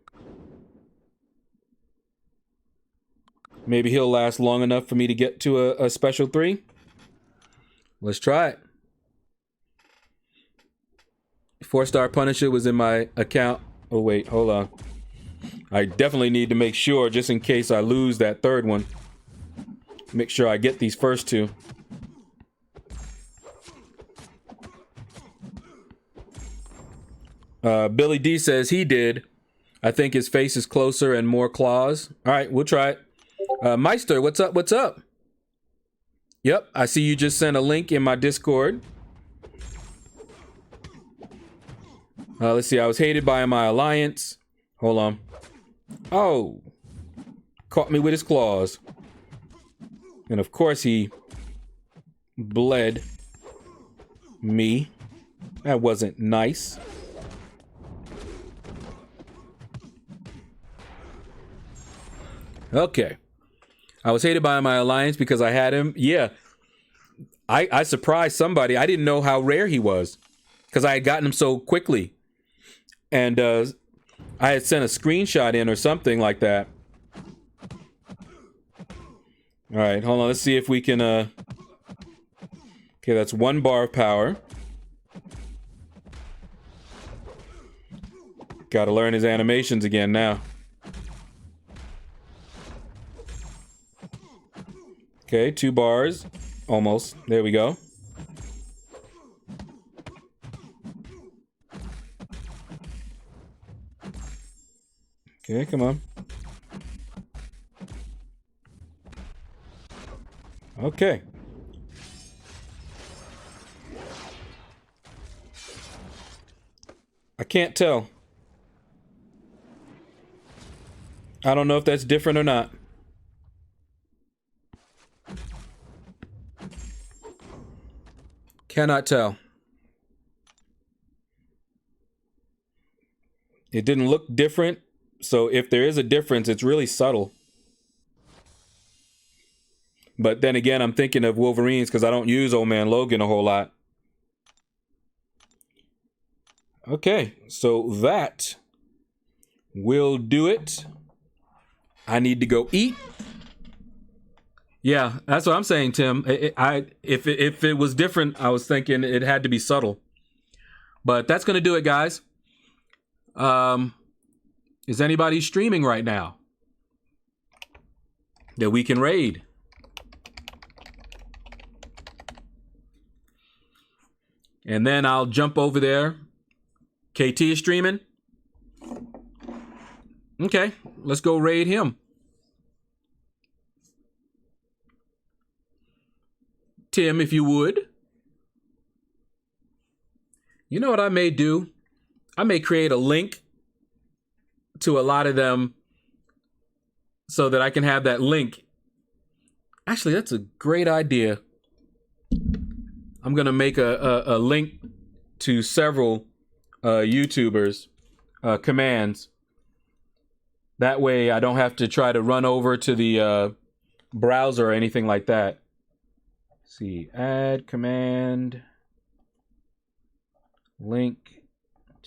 Maybe he'll last long enough for me to get to a special 3. Let's try it. 4-star Punisher was in my account. Oh, wait, hold on. I definitely need to make sure, just in case I lose that 3rd one. Make sure I get these first 2. Billy D says he did. I think his face is closer and more claws. All right, we'll try it. Meister, what's up? What's up? Yep, I see you just sent a link in my Discord. Let's see. I was hated by my alliance. Hold on. Oh. Caught me with his claws. And of course he bled me. That wasn't nice. Okay. I was hated by my alliance because I had him. Yeah. I surprised somebody. I didn't know how rare he was because I had gotten him so quickly. And I had sent a screenshot in or something like that. All right, hold on. Let's see if we can... Okay, that's 1 bar of power. Gotta learn his animations again now. Okay, 2 bars. Almost. There we go. Okay, come on. Okay. I can't tell. I don't know if that's different or not. Cannot tell. It didn't look different, so if there is a difference, it's really subtle. But then again, I'm thinking of Wolverines because I don't use Old Man Logan a whole lot. Okay, so that will do it. I need to go eat. Yeah, that's what I'm saying, Tim. If it was different, I was thinking it had to be subtle. But that's going to do it, guys. Is anybody streaming right now that we can raid? And then I'll jump over there. KT is streaming. Okay, let's go raid him. Tim, if you would. You know what I may do? I may create a link to a lot of them so that I can have that link. Actually, that's a great idea. I'm going to make a link to several YouTubers' commands. That way I don't have to try to run over to the browser or anything like that. Let's see, add command, link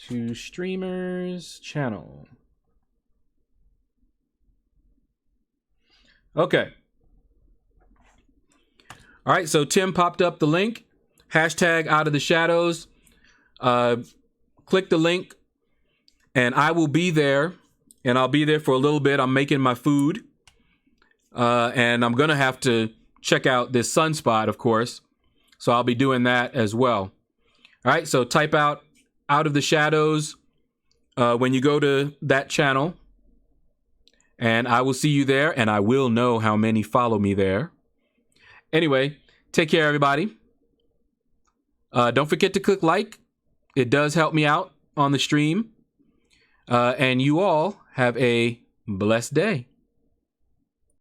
to streamer's channel. Okay. All right, so Tim popped up the link. Hashtag out of the shadows. Click the link and I will be there. And I'll be there for a little bit. I'm making my food. And I'm going to have to check out this sunspot, of course. So I'll be doing that as well. All right, so type out of the shadows when you go to that channel. And I will see you there. And I will know how many follow me there. Anyway, take care, everybody. Don't forget to click like. It does help me out on the stream. And you all have a blessed day.